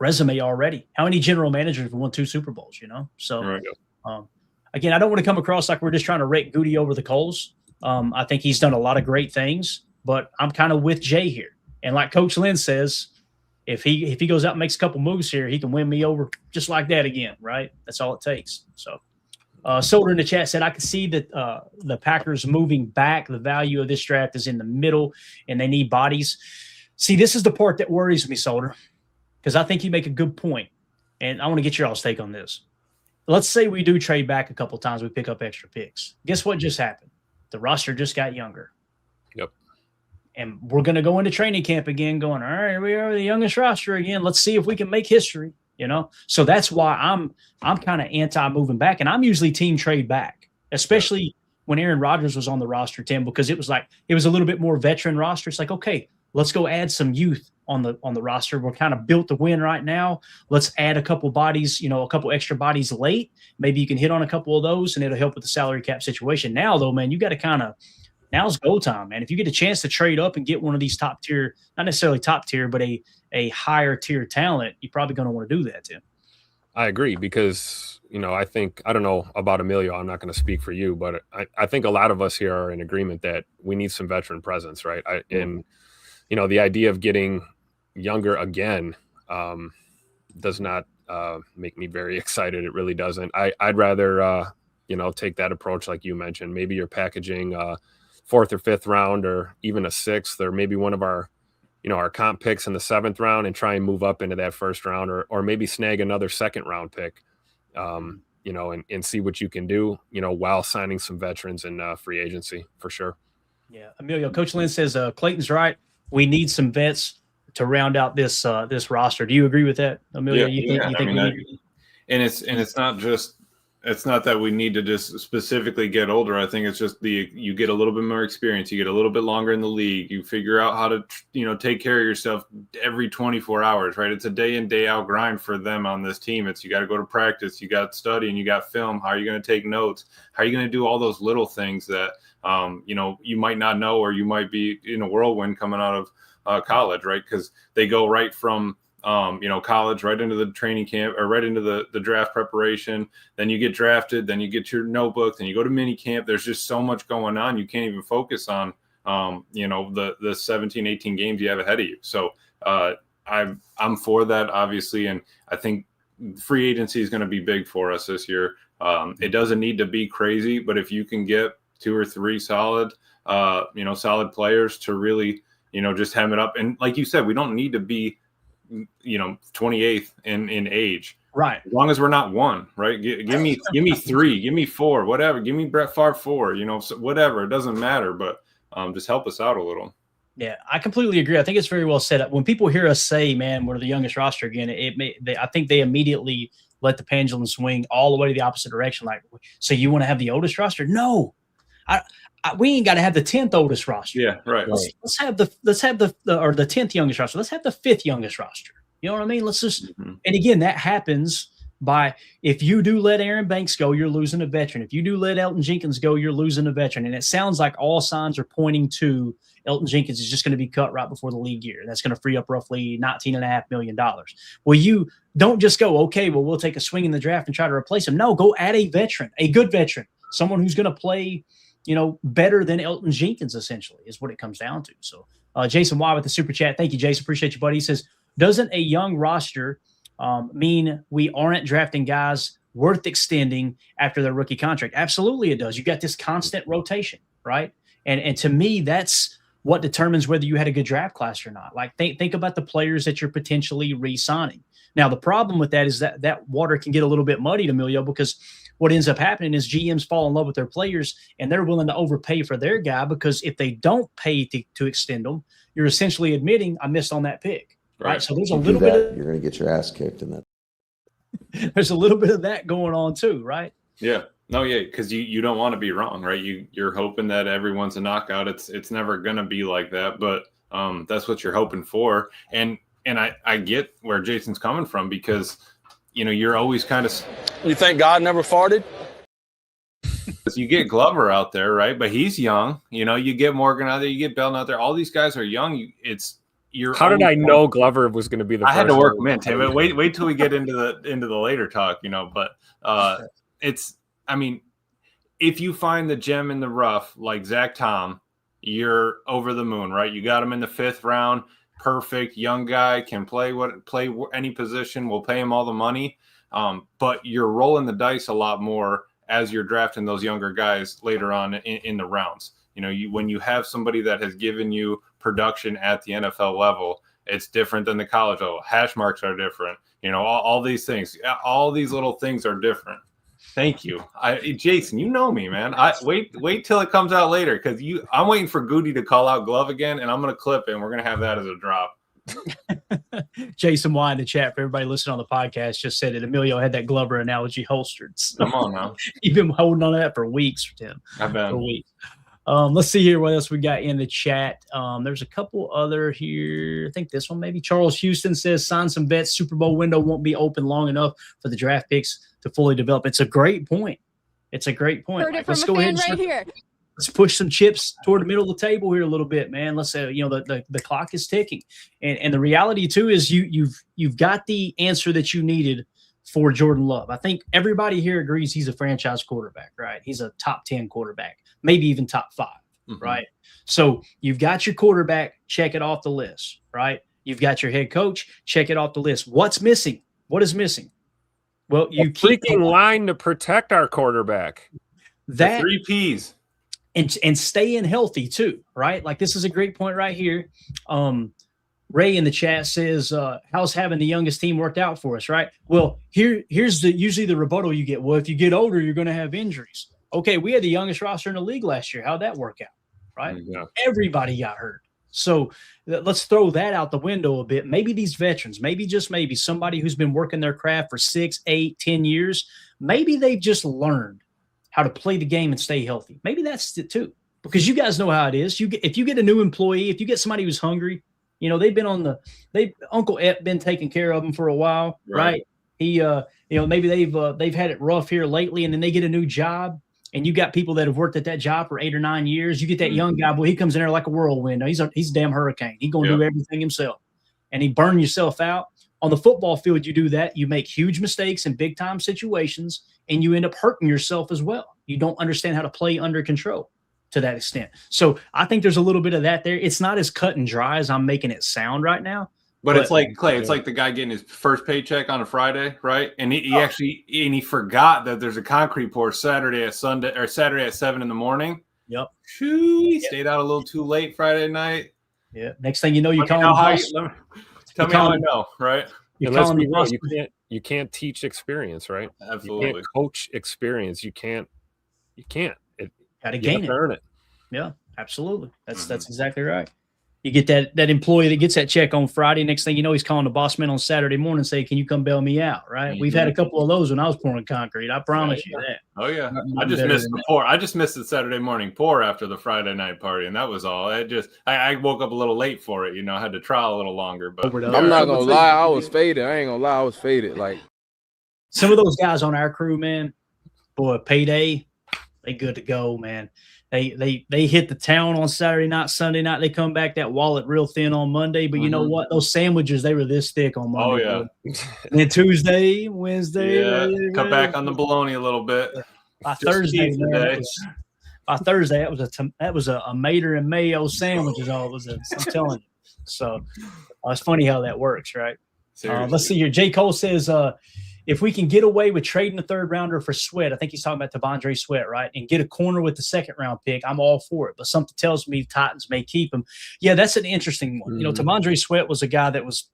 resume already. How many general managers have won 2 Super Bowls, So, again, I don't want to come across like we're just trying to rake Goody over the coals. I think he's done a lot of great things, but I'm kind of with Jay here. And like Coach Lynn says, if he goes out and makes a couple moves here, he can win me over just like that again, right? That's all it takes. So, Solder in the chat said, I can see that the Packers moving back. The value of this draft is in the middle, and they need bodies. See, this is the part that worries me, Solder, because I think you make a good point, and I want to get your all's take on this. Let's say we do trade back a couple times. We pick up extra picks. Guess what just happened? The roster just got younger. Yep. And we're going to go into training camp again going, all right, we are the youngest roster again. Let's see if we can make history, So that's why I'm kind of anti-moving back. And I'm usually team trade back, especially when Aaron Rodgers was on the roster, Tim, because it was a little bit more veteran roster. It's like, okay, let's go add some youth on the roster. We're kind of built to win right now. Let's add a couple bodies, a couple extra bodies late. Maybe you can hit on a couple of those, and it'll help with the salary cap situation. Now, though, man, you got to now's go time, man. If you get a chance to trade up and get one of these top tier, not necessarily top tier, but a higher tier talent, you're probably going to want to do that too. I agree because, I don't know about Emilio. I'm not going to speak for you, but I think a lot of us here are in agreement that we need some veteran presence, right? And the idea of getting younger again does not make me very excited. It really doesn't. I'd rather, take that approach like you mentioned. Maybe you're packaging fourth or fifth round or even a sixth or maybe one of our comp picks in the seventh round and try and move up into that first round or maybe snag another second round pick, and see what you can do, while signing some veterans in free agency for sure. Yeah. Emilio, Coach Lynn says Clayton's right. We need some vets to round out this roster. Do you agree with that, Emilio? It's not that we need to just specifically get older. I think it's just you get a little bit more experience. You get a little bit longer in the league. You figure out how to, take care of yourself every 24 hours, right? It's a day in, day out grind for them on this team. You got to go to practice, you got study, and you got film. How are you going to take notes? How are you going to do all those little things that, you might not know, or you might be in a whirlwind coming out of college, right? Because they go right from college right into the training camp or right into the draft preparation. Then you get drafted, then you get your notebook, then you go to mini camp. There's just so much going on. You can't even focus on, the 17, 18 games you have ahead of you. So I'm for that, obviously. And I think free agency is going to be big for us this year. It doesn't need to be crazy, but if you can get 2 or 3 solid players to really, just hem it up. And like you said, we don't need to be 28th in age, right? As long as we're not 1, right? Give me 3, give me 4, whatever. Give me Brett Favre 4, so whatever. It doesn't matter, but just help us out a little. Yeah, I completely agree. I think it's very well set up. When people hear us say, "Man, we're the youngest roster again," I think they immediately let the pendulum swing all the way to the opposite direction. Like, so you want to have the oldest roster? No, we ain't got to have the 10th oldest roster. Yeah, right. Let's have the 10th youngest roster. Let's have the 5th youngest roster. You know what I mean? Let's just and again, that happens by if you do let Aaron Banks go, you're losing a veteran. If you do let Elgton Jenkins go, you're losing a veteran. And it sounds like all signs are pointing to Elgton Jenkins is just going to be cut right before the league year. That's going to free up roughly $19.5 million. Well, you don't just go, okay, well, we'll take a swing in the draft and try to replace him. No, go add a veteran, a good veteran, someone who's going to play better than Elgton Jenkins, essentially, is what it comes down to. So Jason Y with the super chat. Thank you, Jason. Appreciate you, buddy. He says, doesn't a young roster mean we aren't drafting guys worth extending after their rookie contract? Absolutely it does. You got this constant rotation, right? And to me, that's what determines whether you had a good draft class or not. Like think about the players that you're potentially re-signing. Now, the problem with that is that water can get a little bit muddied, Emilio, because what ends up happening is GMs fall in love with their players and they're willing to overpay for their guy, because if they don't pay to extend them, you're essentially admitting I missed on that pick, right? So there's a little bit you're going to get your ass kicked in that. There's a little bit of that going on too, right? Yeah. No, yeah, because you don't want to be wrong, right? You're hoping that everyone's a knockout. It's never going to be like that, but that's what you're hoping for. And I get where Jason's coming from, because you're always kind of. You think God never farted? You get Glover out there, right? But he's young. You get Morgan out there, you get Belton out there. All these guys are young. How did I know Glover was going to be the? I had to work him in, Tim. Wait till we get into the later talk, But it's. I mean, if you find the gem in the rough like Zach Tom, you're over the moon, right? You got him in the 5th round. Perfect young guy, can play any position. We'll pay him all the money. But you're rolling the dice a lot more as you're drafting those younger guys later on in the rounds. When you have somebody that has given you production at the NFL level, it's different than the college level. Hash marks are different. All these things, all these little things are different. Thank you. Jason, you know me, man. Wait till it comes out later, because I'm waiting for Goody to call out glove again, and I'm going to clip it, and we're going to have that as a drop. Jason Y in the chat, for everybody listening on the podcast, just said that Emilio had that Glover analogy holstered. So come on now. You've been holding on to that for weeks, Tim. I've been. For weeks. Let's see here what else we got in the chat. There's a couple other here. I think this one maybe. Charles Houston says, sign some vets. Super Bowl window won't be open long enough for the draft picks to fully develop. It's a great point. It's a great point. Heard it Like, from let's a go ahead fan and right here. let's push some chips toward the middle of the table here a little bit, man. Let's say, the clock is ticking. And the reality too is you've got the answer that you needed for Jordan Love. I think everybody here agrees he's a franchise quarterback, right? He's a top 10 quarterback, maybe even top 5, right? So you've got your quarterback, check it off the list, right? You've got your head coach, check it off the list. What's missing? What is missing? Well, you keep freaking line to protect our quarterback. That the 3 Ps. And staying healthy too, right? Like, this is a great point right here. Ray in the chat says, how's having the youngest team worked out for us, right? Well, here's usually the rebuttal you get. Well, if you get older, you're going to have injuries. Okay, we had the youngest roster in the league last year. How'd that work out, right? Yeah. Everybody got hurt. So let's throw that out the window a bit. Maybe these veterans, maybe just maybe somebody who's been working their craft for 6, 8, 10 years, maybe they've just learned how to play the game and stay healthy. Maybe that's it too, because you guys know how it is. If you get a new employee, if you get somebody who's hungry, they've been Uncle Ep been taking care of them for a while, right? He, maybe they've had it rough here lately, and then they get a new job, and you got people that have worked at that job for 8 or 9 years. You get that young guy, boy, he comes in there like a whirlwind. He's a damn hurricane. He's gonna do everything himself, and he burn yourself out. On the football field, you do that. You make huge mistakes in big time situations, and you end up hurting yourself as well. You don't understand how to play under control to that extent. So I think there's a little bit of that there. It's not as cut and dry as I'm making it sound right now. But it's like, Clay, it's like the guy getting his first paycheck on a Friday, right? And he forgot that there's a concrete pour Saturday at 7 in the morning. Yep. He stayed out a little too late Friday night. Yeah. Next thing you know, you call him. Tell me how I know, right? You can't teach experience, right? Absolutely. You can't coach experience. You can't. Got to gain it. Earn it. Yeah, absolutely. That's exactly right. You get that employee that gets that check on Friday. Next thing you know, he's calling the boss man on Saturday morning and say, "Can you come bail me out?" Right? We've had a couple of those when I was pouring concrete. I promise you that. Oh yeah, I just missed the pour. I just missed the Saturday morning pour after the Friday night party, and that was all. I woke up a little late for it. I had to trial a little longer. But I'm not gonna lie, I was faded. I ain't gonna lie, I was faded. Like, some of those guys on our crew, man, boy, payday, they good to go, man. They hit the town on Saturday night, Sunday night. They come back, that wallet real thin on Monday. But you know what? Those sandwiches, they were this thick on Monday. Oh, yeah. And then Tuesday, Wednesday. Yeah, cut back on the bologna a little bit. By Thursday, that was a Mater and mayo sandwich is all it was. I'm telling you. So it's funny how that works, right? Let's see here. J. Cole says, if we can get away with trading a 3rd rounder for Sweat, I think he's talking about T'Vondre Sweat, right? And get a corner with the 2nd round pick, I'm all for it. But something tells me Titans may keep him. Yeah, that's an interesting one. T'Vondre Sweat was a guy that was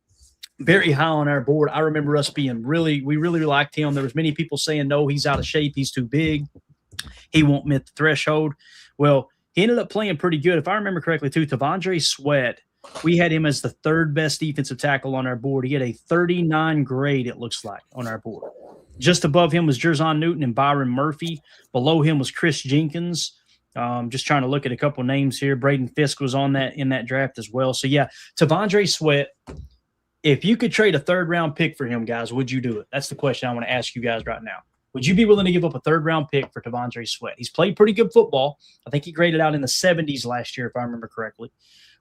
very high on our board. I remember us being we really liked him. There was many people saying, no, he's out of shape. He's too big. He won't meet the threshold. Well, he ended up playing pretty good. If I remember correctly, too, T'Vondre Sweat, we had him as the 3rd best defensive tackle on our board. He had a 39 grade, it looks like, on our board. Just above him was Jerzon Newton and Byron Murphy. Below him was Chris Jenkins. Just trying to look at a couple names here. Braden Fisk was in that draft as well. So, yeah, T'Vondre Sweat, if you could trade a 3rd round pick for him, guys, would you do it? That's the question I want to ask you guys right now. Would you be willing to give up a 3rd round pick for T'Vondre Sweat? He's played pretty good football. I think he graded out in the 70s last year, if I remember correctly.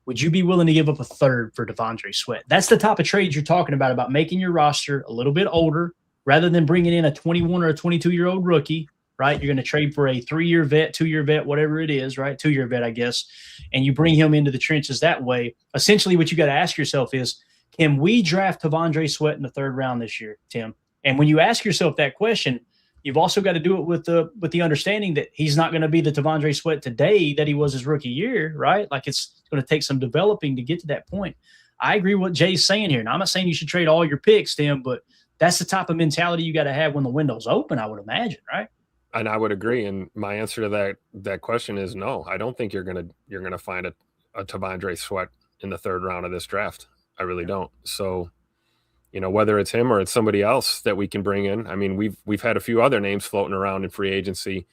Would you be willing to give up a 3rd for T'Vondre Sweat? That's the type of trades you're talking about making your roster a little bit older rather than bringing in a 21 or a 22-year-old rookie, right? You're going to trade for a 3-year vet, 2-year vet, whatever it is, right? 2-year vet, I guess, and you bring him into the trenches that way. Essentially, what you got to ask yourself is, can we draft T'Vondre Sweat in the 3rd round this year, Tim? And when you ask yourself that question, you've also got to do it with the understanding that he's not going to be the T'Vondre Sweat today that he was his rookie year, right? Like, it's going to take some developing to get to that point. I agree with what Jay's saying here. And I'm not saying you should trade all your picks, Tim, but that's the type of mentality you got to have when the window's open, I would imagine, right? And I would agree. And my answer to that question is no. I don't think you're gonna find a T'Vondre Sweat in the 3rd round of this draft. I really don't. So, whether it's him or it's somebody else that we can bring in. I mean, we've had a few other names floating around in free agency.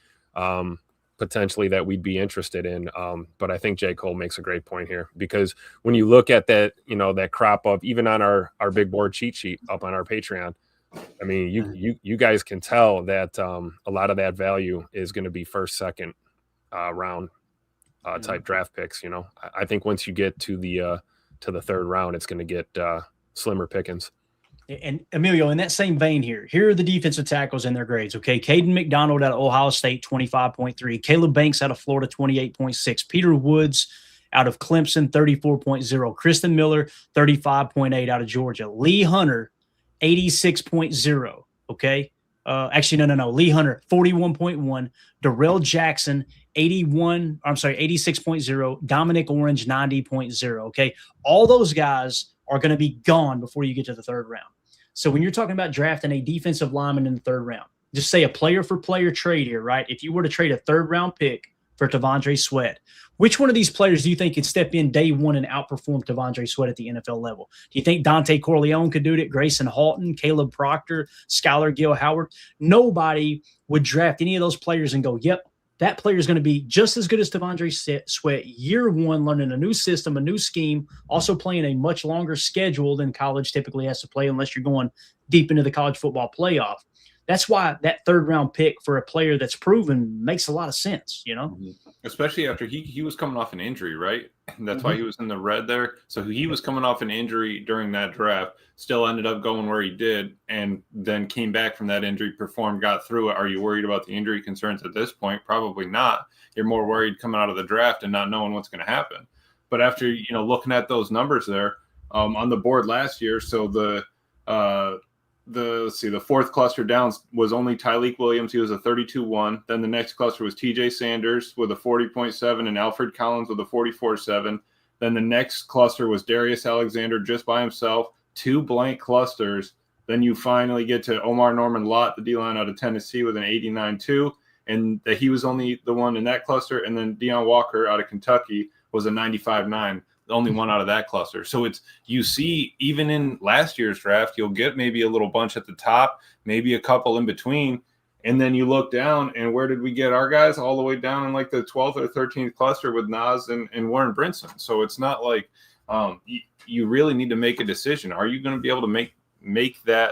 potentially that we'd be interested in. But I think J. Cole makes a great point here, because when you look at that, that crop of, even on our big board cheat sheet up on our Patreon, I mean, you guys can tell that a lot of that value is going to be first, second round type draft picks. I think once you get to the third round, it's going to get slimmer pickings. And Emilio, in that same vein here are the defensive tackles and their grades. Okay. Caden McDonald out of Ohio State, 25.3. Caleb Banks out of Florida, 28.6. Peter Woods out of Clemson, 34.0. Kristen Miller, 35.8 out of Georgia. Lee Hunter, 86.0. Okay. Actually, no. Lee Hunter, 41.1. Darrell Jackson, 86.0. Dominic Orange, 90.0. Okay. All those guys are going to be gone before you get to the third round. So when you're talking about drafting a defensive lineman in the third round, just say a player for player trade here, right? If you were to trade a third round pick for T'Vondre Sweat, which one of these players do you think could step in day one and outperform T'Vondre Sweat at the NFL level? Do you think Dante Corleone could do it? Grayson Halton, Caleb Proctor, Skylar Gill Howard? Nobody would draft any of those players and go, yep, that player is going to be just as good as T'Vondre Sweat year one, learning a new system, a new scheme, also playing a much longer schedule than college typically has to play unless you're going deep into the college football playoff. That's why that third round pick for a player that's proven makes a lot of sense, Especially after he was coming off an injury, right? That's why he was in the red there. So he was coming off an injury during that draft, still ended up going where he did, and then came back from that injury, performed, got through it. Are you worried about the injury concerns at this point? Probably not. You're more worried coming out of the draft and not knowing what's going to happen. But after, looking at those numbers there on the board last year, so the fourth cluster down was only Tyleik Williams. He was a 32-1. Then the next cluster was TJ Sanders with a 40.7 and Alfred Collins with a 44.7. Then the next cluster was Darius Alexander just by himself, 2 blank clusters. Then you finally get to Omar Norman Lott, the D-line out of Tennessee, with an 89.2. And that he was only the one in that cluster. And then Deion Walker out of Kentucky was a 95.9. The only one out of that cluster. So you see, even in last year's draft, you'll get maybe a little bunch at the top, maybe a couple in between. And then you look down, and where did we get our guys? All the way down in like the 12th or 13th cluster with Nas and Warren Brinson. So it's not like you really need to make a decision. Are you going to be able to make that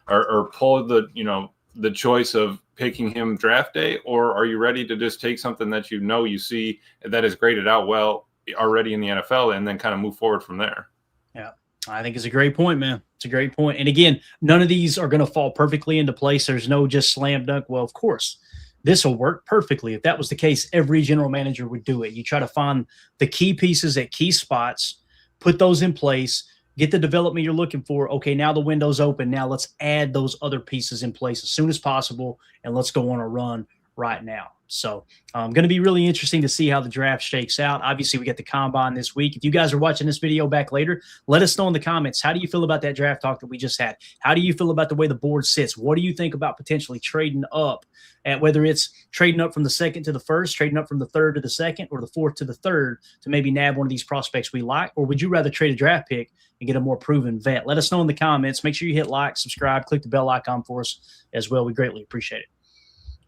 or pull the choice of picking him draft day, or are you ready to just take something that you see that is graded out well already in the NFL and then kind of move forward from there? Yeah, I think it's a great point, man. It's a great point. And again, none of these are going to fall perfectly into place. There's no just slam dunk. Well, of course, this will work perfectly. If that was the case, every general manager would do it. You try to find the key pieces at key spots, put those in place, get the development you're looking for. Okay, now the window's open. Now let's add those other pieces in place as soon as possible, and let's go on a run right now. So going to be really interesting to see how the draft shakes out. Obviously, we get the combine this week. If you guys are watching this video back later, let us know in the comments. How do you feel about that draft talk that we just had? How do you feel about the way the board sits? What do you think about potentially trading up, at whether it's trading up from the second to the first, trading up from the third to the second, or the fourth to the third to maybe nab one of these prospects we like? Or would you rather trade a draft pick and get a more proven vet? Let us know in the comments. Make sure you hit like, subscribe, click the bell icon for us as well. We greatly appreciate it.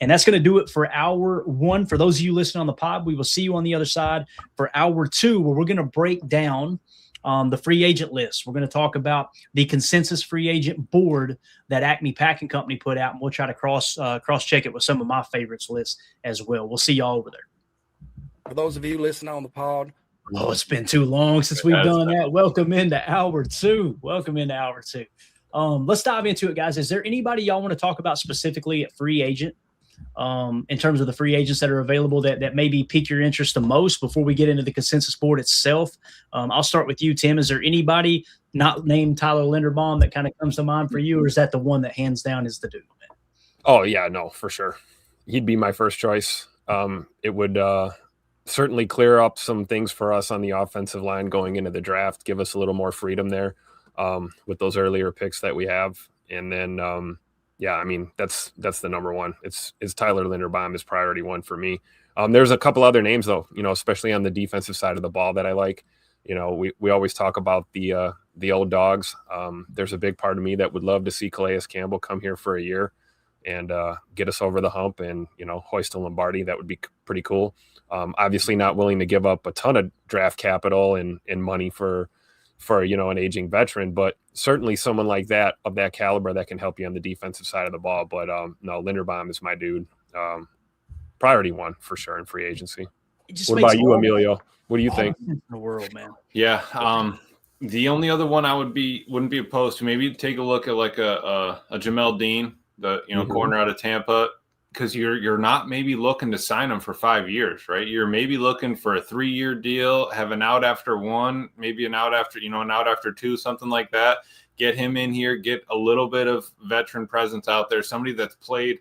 And that's going to do it for hour one. For those of you listening on the pod, we will see you on the other side for hour two, where we're going to break down the free agent list. We're going to talk about the consensus free agent board that Acme Packing Company put out, and we'll try to cross-check it with some of my favorites lists as well. We'll see y'all over there. For those of you listening on the pod, oh, it's been too long since we've done that. Welcome into hour two. Let's dive into it, guys. Is there anybody y'all want to talk about specifically at free agent? In terms of the free agents that are available that maybe pique your interest the most before we get into the consensus board itself? I'll start with you, Tim. Is there anybody not named Tyler Linderbaum that kind of comes to mind for you, or is that the one that hands down is the dude? Oh, yeah, no, for sure. He'd be my first choice. It would certainly clear up some things for us on the offensive line going into the draft, give us a little more freedom there with those earlier picks that we have. And then yeah, I mean, that's the number one. It's Tyler Linderbaum is priority one for me. There's a couple other names, though, especially on the defensive side of the ball that I like. We always talk about the old dogs. There's a big part of me that would love to see Calais Campbell come here for a year. and get us over the hump and, hoist a Lombardi. That would be pretty cool. Obviously not willing to give up a ton of draft capital and money for an aging veteran, but certainly someone like that of that caliber that can help you on the defensive side of the ball. But no, Linderbaum is my dude. Priority one for sure in free agency. What about you, Emilio? What do you think? In the world, man. Yeah. The only other one I wouldn't be opposed to, maybe take a look at like a Jamel Dean, the corner out of Tampa, because you're not maybe looking to sign him for 5 years, right? You're maybe looking for a 3-year deal, have an out after one, maybe an out after two, something like that. Get him in here, get a little bit of veteran presence out there, somebody that's played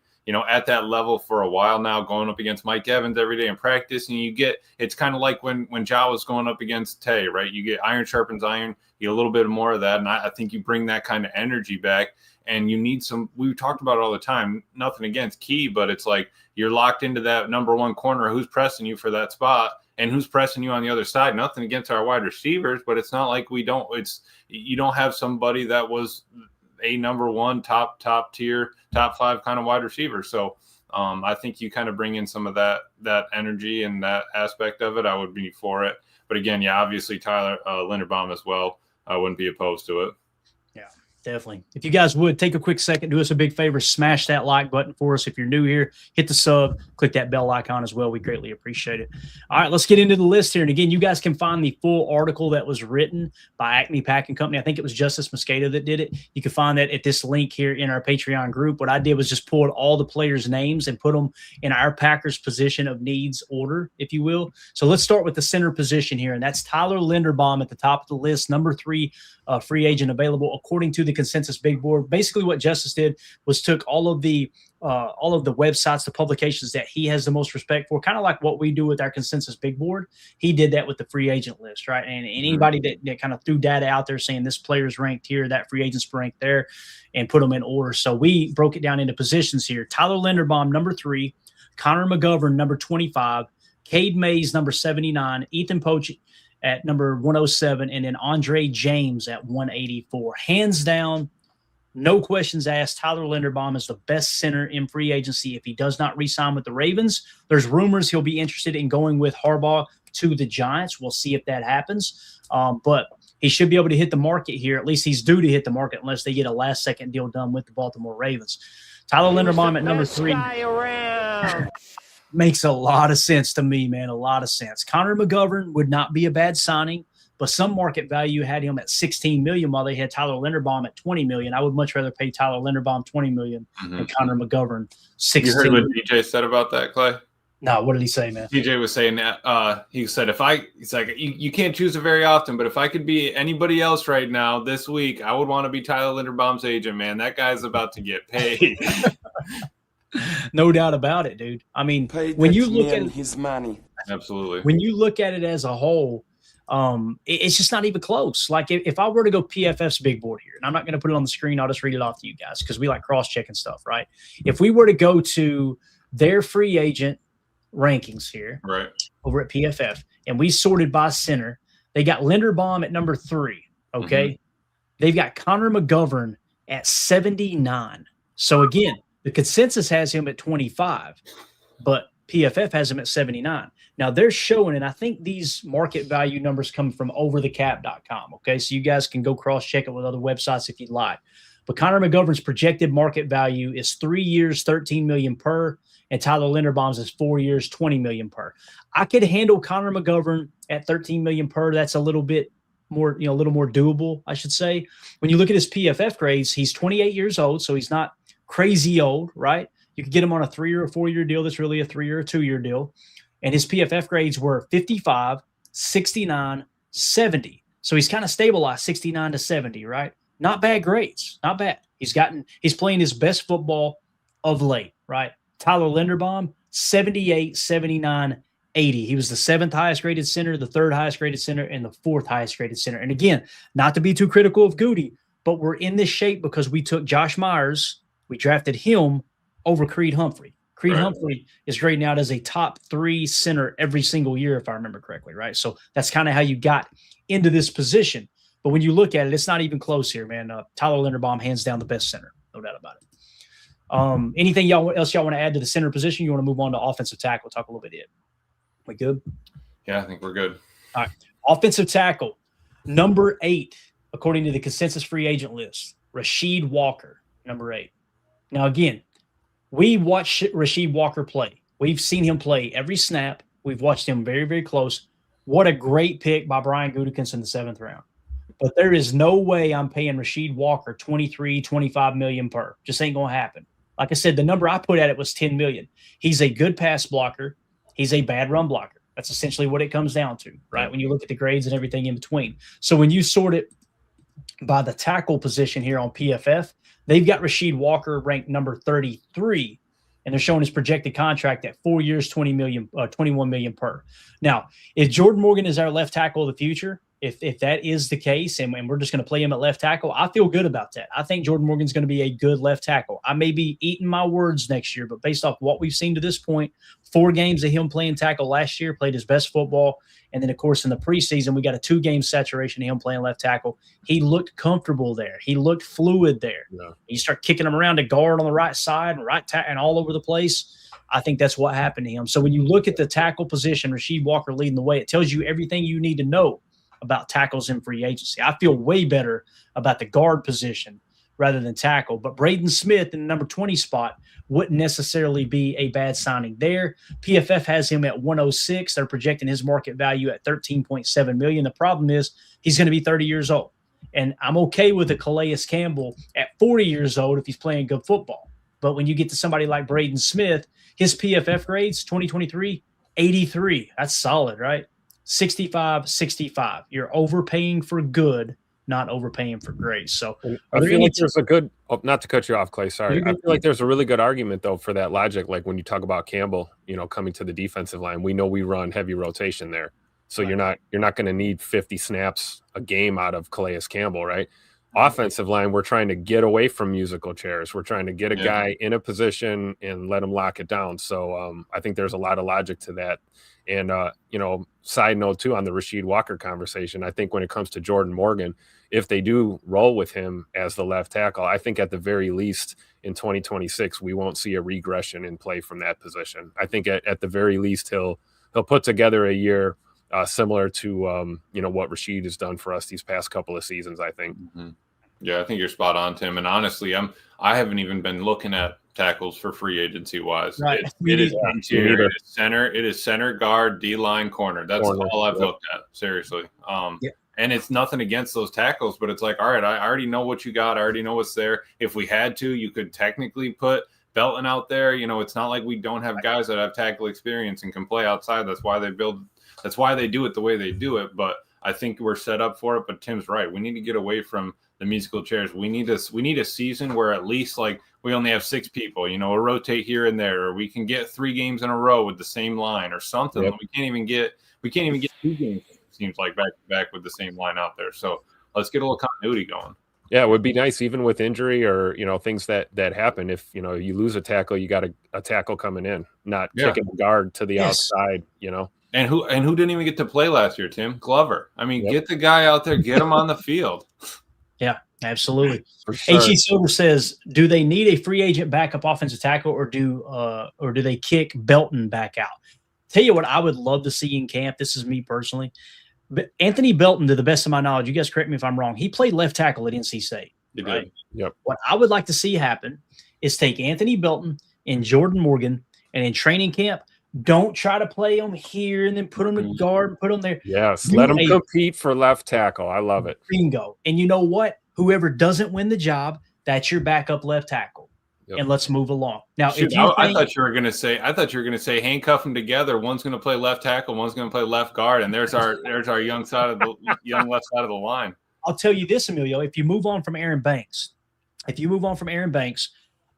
at that level for a while now, going up against Mike Evans every day in practice. And it's kind of like when Ja was going up against Tay, right? You get iron sharpens iron, you get a little bit more of that. And I think you bring that kind of energy back, and you need we talked about it all the time, nothing against Key, but it's like you're locked into that number one corner, who's pressing you for that spot and who's pressing you on the other side. Nothing against our wide receivers, but it's not like you don't have somebody that was a number one, top tier, top 5 kind of wide receiver. So I think you kind of bring in some of that energy and that aspect of it. I would be for it. But again, yeah, obviously Tyler Linderbaum as well. I wouldn't be opposed to it. Yeah, definitely. If you guys would take a quick second, do us a big favor, smash that like button for us. If you're new here, hit the sub, click that bell icon as well. We greatly appreciate it. All right, let's get into the list here. And again, you guys can find the full article that was written by Acme Packing Company. I think it was Justice Mosqueda that did it. You can find that at this link here in our Patreon group. What I did was just pulled all the players' names and put them in our Packers position of needs order, if you will. So let's start with the center position here, and that's Tyler Linderbaum at the top of the list, number 3 free agent available according to the consensus big board. Basically what Justice did was took all of the websites, the publications that he has the most respect for, kind of like what we do with our consensus big board. He did that with the free agent list, right? And anybody that kind of threw data out there saying this player's ranked here, that free agent's ranked there, and put them in order. So we broke it down into positions here. Tyler Linderbaum, number 3, Connor McGovern, number 25, Cade Mays, number 79, Ethan Poach at number 107, and then Andre James at 184. Hands down, no questions asked, Tyler Linderbaum is the best center in free agency if he does not re-sign with the Ravens. There's rumors he'll be interested in going with Harbaugh to the Giants. We'll see if that happens. But he should be able to hit the market here. At least he's due to hit the market unless they get a last-second deal done with the Baltimore Ravens. Tyler Linderbaum at number 3. Makes a lot of sense to me, man, a lot of sense. Connor McGovern would not be a bad signing, but some market value had him at $16 million while they had Tyler Linderbaum at $20 million. I would much rather pay Tyler Linderbaum $20 million than Connor McGovern $16 million. You heard what DJ said about that, Clay? No, what did he say, man? DJ was saying that he said, he's like, you can't choose it very often, but if I could be anybody else right now this week, I would want to be Tyler Linderbaum's agent, man. That guy's about to get paid. No doubt about it, dude. I mean, when you look at his money, absolutely. When you look at it as a whole, it's just not even close. Like if I were to go PFF's big board here, and I'm not going to put it on the screen, I'll just read it off to you guys because we like cross-checking stuff, right? If we were to go to their free agent rankings here, right, over at PFF, and we sorted by center, they got Linderbaum at number 3. Okay, they've got Connor McGovern at 79. So again, the consensus has him at 25, but PFF has him at 79. Now they're showing, and I think these market value numbers come from overthecap.com. Okay, so you guys can go cross-check it with other websites if you'd like. But Connor McGovern's projected market value is 3 years, $13 million per, and Tyler Linderbaum's is 4 years, $20 million per. I could handle Connor McGovern at $13 million per. That's a little bit more, a little more doable, I should say. When you look at his PFF grades, he's 28 years old, so he's not crazy old, right? You could get him on a 3 or a 4 year deal. That's really a 3 or a 2 year deal. And his PFF grades were 55, 69, 70. So he's kind of stabilized 69 to 70, right? Not bad grades. Not bad. He's playing his best football of late, right? Tyler Linderbaum, 78, 79, 80. He was the 7th highest graded center, the 3rd highest graded center, and the 4th highest graded center. And again, not to be too critical of Goody, but we're in this shape because we took Josh Myers. We drafted him over Creed Humphrey. Creed Humphrey is grading out as a top 3 center every single year, if I remember correctly, right? So that's kind of how you got into this position. But when you look at it, it's not even close here, man. Tyler Linderbaum, hands down the best center, no doubt about it. Anything else y'all want to add to the center position? You want to move on to offensive tackle? Talk a little bit of it. We good? Yeah, I think we're good. All right. Offensive tackle, number 8, according to the consensus free agent list, Rasheed Walker, number 8. Now, again, we watched Rasheed Walker play. We've seen him play every snap. We've watched him very, very close. What a great pick by Brian Gutekunst in the 7th round. But there is no way I'm paying Rasheed Walker $23-25 million per. Just ain't going to happen. Like I said, the number I put at it was $10 million. He's a good pass blocker. He's a bad run blocker. That's essentially what it comes down to, right? When you look at the grades and everything in between. So when you sort it by the tackle position here on PFF, they've got Rasheed Walker ranked number 33, and they're showing his projected contract at 4 years, $21 million per. Now, if Jordan Morgan is our left tackle of the future, if that is the case, and we're just going to play him at left tackle, I feel good about that. I think Jordan Morgan's going to be a good left tackle. I may be eating my words next year, but based off what we've seen to this point, 4 games of him playing tackle last year, played his best football. And then, of course, in the preseason, we got a 2-game saturation of him playing left tackle. He looked comfortable there. He looked fluid there. Yeah. You start kicking him around to guard on the right side and and all over the place. I think that's what happened to him. So when you look at the tackle position, Rasheed Walker leading the way, it tells you everything you need to know about tackles in free agency. I feel way better about the guard position rather than tackle. But Braden Smith in the number 20 spot wouldn't necessarily be a bad signing there. PFF has him at 106. They're projecting his market value at $13.7 million. The problem is he's going to be 30 years old. And I'm okay with a Calais Campbell at 40 years old if he's playing good football. But when you get to somebody like Braden Smith, his PFF grades, 2023, 83. That's solid, right? 65, 65. You're overpaying for good, not overpaying for grace. So I feel like there's a good, not to cut you off, Clay, sorry. I feel like there's a really good argument, though, for that logic. Like when you talk about Campbell, coming to the defensive line, we know we run heavy rotation there. So right. You're not going to need 50 snaps a game out of Calais Campbell, right? Offensive line, we're trying to get away from musical chairs. We're trying to get a guy in a position and let him lock it down. So I think there's a lot of logic to that. And, side note, too, on the Rasheed Walker conversation, I think when it comes to Jordan Morgan, if they do roll with him as the left tackle, I think at the very least in 2026, we won't see a regression in play from that position. I think at the very least, he'll put together a year similar to, what Rasheed has done for us these past couple of seasons, I think. Mm-hmm. Yeah, I think you're spot on, Tim. And honestly, I haven't even been looking at tackles for free agency wise. Right. It is interior, it is center, guard, D-line, corner. That's all I've looked at, seriously. And it's nothing against those tackles, but it's like, all right, I already know what you got. I already know what's there. If we had to, you could technically put Belton out there. It's not like we don't have guys that have tackle experience and can play outside. That's why they do it the way they do it. But I think we're set up for it. But Tim's right. We need to get away from the musical chairs. We need a season where at least like we only have 6 people, we'll rotate here and there, or we can get 3 games in a row with the same line or something. Yep. We can't even get 2 games, it seems like, back to back with the same line out there. So let's get a little continuity going. Yeah, it would be nice even with injury or, things that happen. If, you lose a tackle, you got a tackle coming in, not kicking the guard to the outside, And who didn't even get to play last year, Tim? Glover. I mean, Get the guy out there, get him on the field. Yeah, absolutely. Sure. H.E. Silver says, do they need a free agent backup offensive tackle or do they kick Belton back out? Tell you what I would love to see in camp. This is me personally. But Anthony Belton, to the best of my knowledge, you guys correct me if I'm wrong, he played left tackle at NC State. Right? Yep. What I would like to see happen is take Anthony Belton and Jordan Morgan, and in training camp, don't try to play them here and then put them to guard, put them there. Yes, let them compete for left tackle. I love it. Bingo. And you know what? Whoever doesn't win the job, that's your backup left tackle. Yep. And let's move along. Now, I thought you were going to say handcuff them together. One's going to play left tackle, one's going to play left guard, and there's our young left side of the line. I'll tell you this, Emilio. If you move on from Aaron Banks,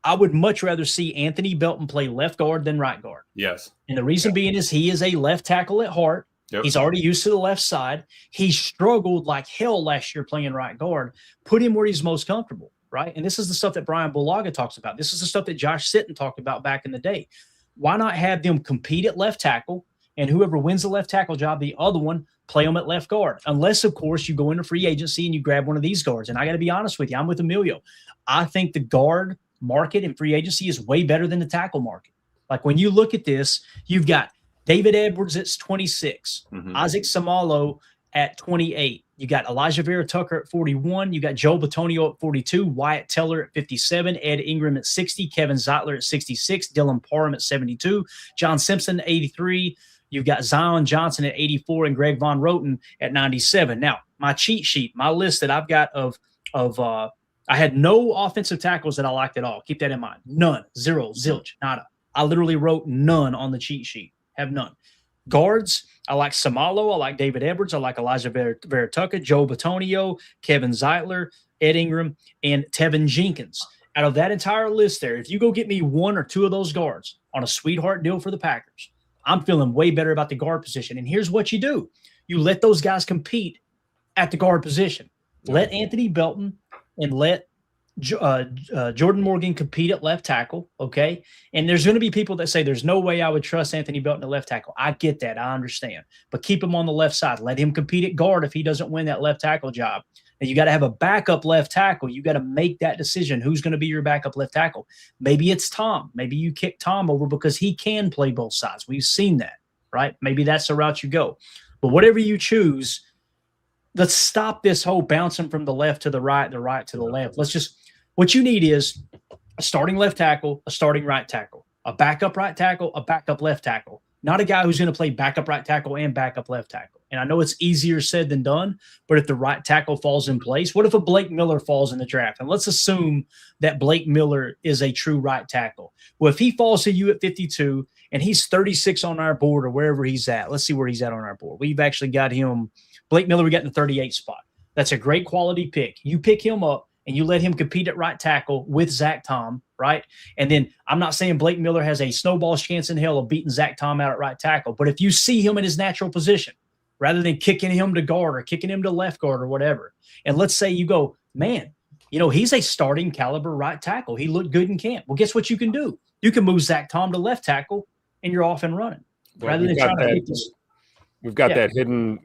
I would much rather see Anthony Belton play left guard than right guard. Yes. And the reason being is he is a left tackle at heart. Yep. He's already used to the left side. He struggled like hell last year playing right guard. Put him where he's most comfortable, right? And this is the stuff that Brian Bulaga talks about. This is the stuff that Josh Sitton talked about back in the day. Why not have them compete at left tackle, and whoever wins the left tackle job, the other one, play them at left guard? Unless, of course, you go into free agency and you grab one of these guards. And I got to be honest with you, I'm with Emilio. I think the guard market in free agency is way better than the tackle market. Like when you look at this, you've got David Edwards at 26, Isaac Samalo at 28. You got Elijah Vera Tucker at 41. You got Joe Bitonio at 42, Wyatt Teller at 57, Ed Ingram at 60, Kevin Zeitler at 66, Dylan Parham at 72, John Simpson at 83. You've got Zion Johnson at 84 and Greg Von Roten at 97. Now, my cheat sheet, my list that I've got I had no offensive tackles that I liked at all. Keep that in mind. None, zero, zilch, nada. I literally wrote none on the cheat sheet. Have none. Guards, I like Samalo. I like David Edwards. I like Elijah Vera Tucker, Joe Bitonio, Kevin Zeitler, Ed Ingram, and Tevin Jenkins. Out of that entire list there, if you go get me one or two of those guards on a sweetheart deal for the Packers, I'm feeling way better about the guard position. And here's what you do. You let those guys compete at the guard position. Let Anthony Belton and let Jordan Morgan compete at left tackle, okay? And there's going to be people that say there's no way I would trust Anthony Belton at left tackle. I get that. I understand. But keep him on the left side. Let him compete at guard if he doesn't win that left tackle job. And you got to have a backup left tackle. You got to make that decision. Who's going to be your backup left tackle? Maybe it's Tom. Maybe you kick Tom over because he can play both sides. We've seen that, right? Maybe that's the route you go. But whatever you choose, let's stop this whole bouncing from the left to the right to the left. What you need is a starting left tackle, a starting right tackle, a backup right tackle, a backup left tackle, not a guy who's going to play backup right tackle and backup left tackle. And I know it's easier said than done, but if the right tackle falls in place, what if a Blake Miller falls in the draft? And let's assume that Blake Miller is a true right tackle. Well, if he falls to you at 52 and he's 36 on our board or wherever he's at, let's see where he's at on our board. We've actually got him, Blake Miller, we got in the 38 spot. That's a great quality pick. You pick him up and you let him compete at right tackle with Zach Tom, right? And then I'm not saying Blake Miller has a snowball's chance in hell of beating Zach Tom out at right tackle, but if you see him in his natural position, rather than kicking him to guard or kicking him to left guard or whatever, and let's say you go, man, he's a starting caliber right tackle. He looked good in camp. Well, guess what you can do? You can move Zach Tom to left tackle, and you're off and running. Well, rather than trying to hit this. We've got that hidden,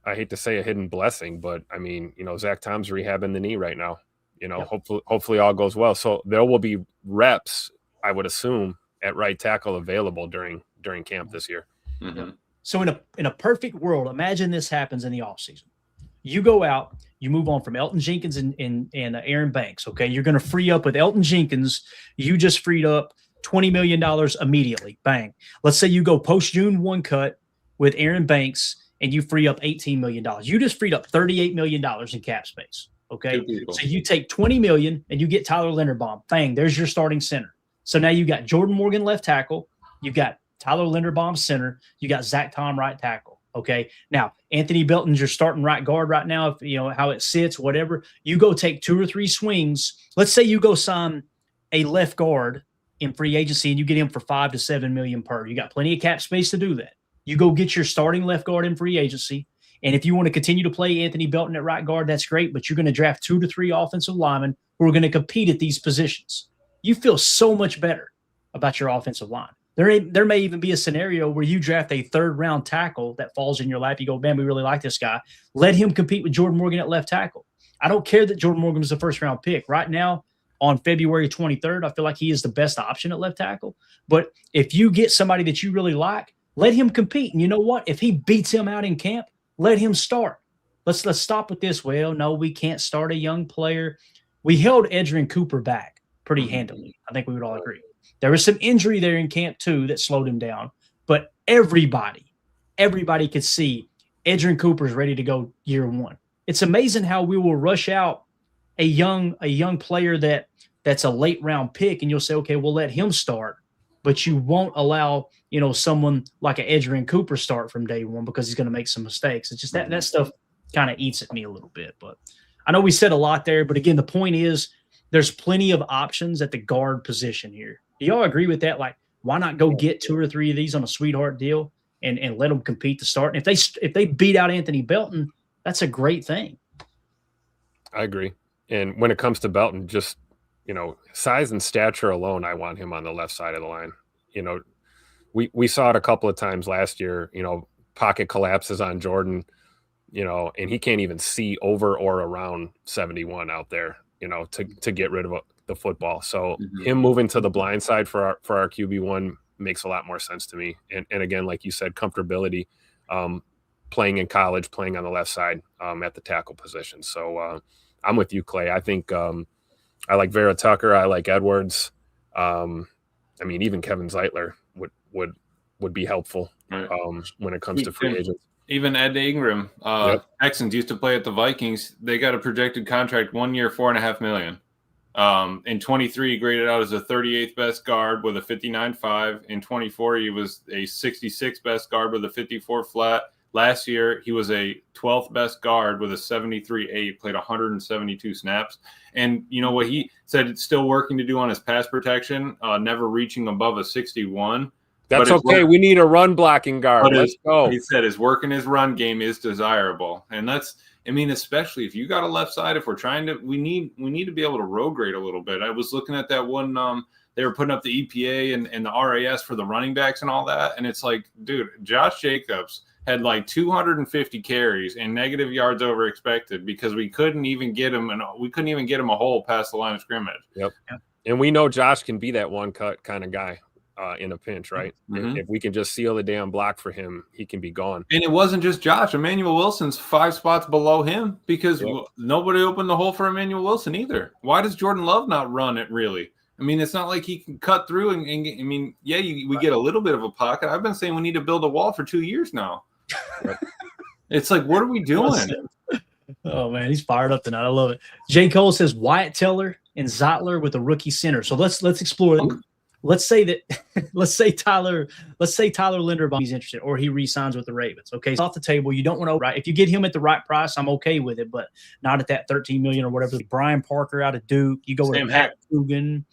I hate to say a hidden blessing, but I mean, Zach Tom's rehabbing the knee right now. Hopefully all goes well. So there will be reps, I would assume, at right tackle available during camp this year. Mm-hmm. So in a perfect world, imagine this happens in the offseason. You go out, you move on from Elgton Jenkins and Aaron Banks. Okay, you're going to free up with Elgton Jenkins. You just freed up $20 million immediately. Bang. Let's say you go post June 1 cut with Aaron Banks and you free up $18 million. You just freed up $38 million in cap space. Okay. So you take $20 million and you get Tyler Linderbaum. Bang, there's your starting center. So now you got Jordan Morgan left tackle. You've got Tyler Linderbaum center. You got Zach Tom right tackle. Okay. Now, Anthony Belton's your starting right guard right now. If how it sits, whatever. You go take 2 or 3 swings. Let's say you go sign a left guard in free agency and you get him for $5 to $7 million per. You got plenty of cap space to do that. You go get your starting left guard in free agency. And if you want to continue to play Anthony Belton at right guard, that's great. But you're going to draft 2 to 3 offensive linemen who are going to compete at these positions. You feel so much better about your offensive line. There may even be a scenario where you draft a 3rd-round tackle that falls in your lap. You go, man, we really like this guy. Let him compete with Jordan Morgan at left tackle. I don't care that Jordan Morgan was a 1st-round pick. Right now, on February 23rd, I feel like he is the best option at left tackle. But if you get somebody that you really like, let him compete. And you know what? If he beats him out in camp, let him start. Let's stop with this. Well, no, we can't start a young player. We held Edgerrin Cooper back pretty handily. I think we would all agree. There was some injury there in camp too that slowed him down. But everybody could see Edgerrin Cooper is ready to go year 1. It's amazing how we will rush out a young player that's a late round pick, and you'll say, okay, we'll let him start. But you won't allow, someone like an Edgerrin Cooper start from day 1 because he's going to make some mistakes. It's just that stuff kind of eats at me a little bit. But I know we said a lot there, but again, the point is there's plenty of options at the guard position here. Do y'all agree with that? Like, why not go get 2 or 3 of these on a sweetheart deal and let them compete to start? And if they beat out Anthony Belton, that's a great thing. I agree. And when it comes to Belton, just size and stature alone, I want him on the left side of the line. We saw it a couple of times last year, pocket collapses on Jordan, and he can't even see over or around 71 out there, to get rid of the football. So Mhm. him moving to the blind side for our QB1 makes a lot more sense to me. And again, like you said, comfortability, playing in college, playing on the left side at the tackle position. So I'm with you, Clay. I think I like Vera Tucker. I like Edwards. I mean, even Kevin Zeitler would be helpful Right. when it comes to free agents. Even Ed Ingram, Yep. Texans used to play at the Vikings. They got a projected contract 1 year, $4.5 million. In 23, he graded out as a 38th best guard with a 59.5. In 24, he was a 66th best guard with a 54 flat. Last year, he was a 12th best guard with a 73.8, played 172 snaps. And you know what he said, it's still working to do on his pass protection, never reaching above a 61. That's But his okay. work- We need a run blocking guard. But Let's go. he said his work in his run game is desirable. And that's, I mean, especially if you got a left side, if we're trying to, we need to be able to road grade a little bit. I was looking at that one, they were putting up the EPA and the RAS for the running backs and all that. And it's like, dude, Josh Jacobs had like 250 carries and negative yards over expected because we couldn't even get him, and we couldn't even get him a hole past the line of scrimmage. Yep. And we know Josh can be that one cut kind of guy in a pinch, right? Mhm. If we can just seal the damn block for him, he can be gone. And it wasn't just Josh. Emmanuel Wilson's 5 spots below him because Yep. nobody opened the hole for Emmanuel Wilson either. Why does Jordan Love not run it really? I mean, it's not like he can cut through and I mean, yeah, we get a little bit of a pocket. I've been saying we need to build a wall for 2 years now. It's like, what are we doing? Oh man, he's fired up tonight. I love it. J. Cole says Wyatt Teller and Zeitler with a rookie center. So let's explore that. Let's say Tyler Linderbaum is interested, or he re-signs with the Ravens. Okay, it's off the table. You don't want to, right? If you get him at the right price, I'm okay with it, but not at that $13 million or whatever. Brian Parker out of Duke. You go with Sam Pat Coogan.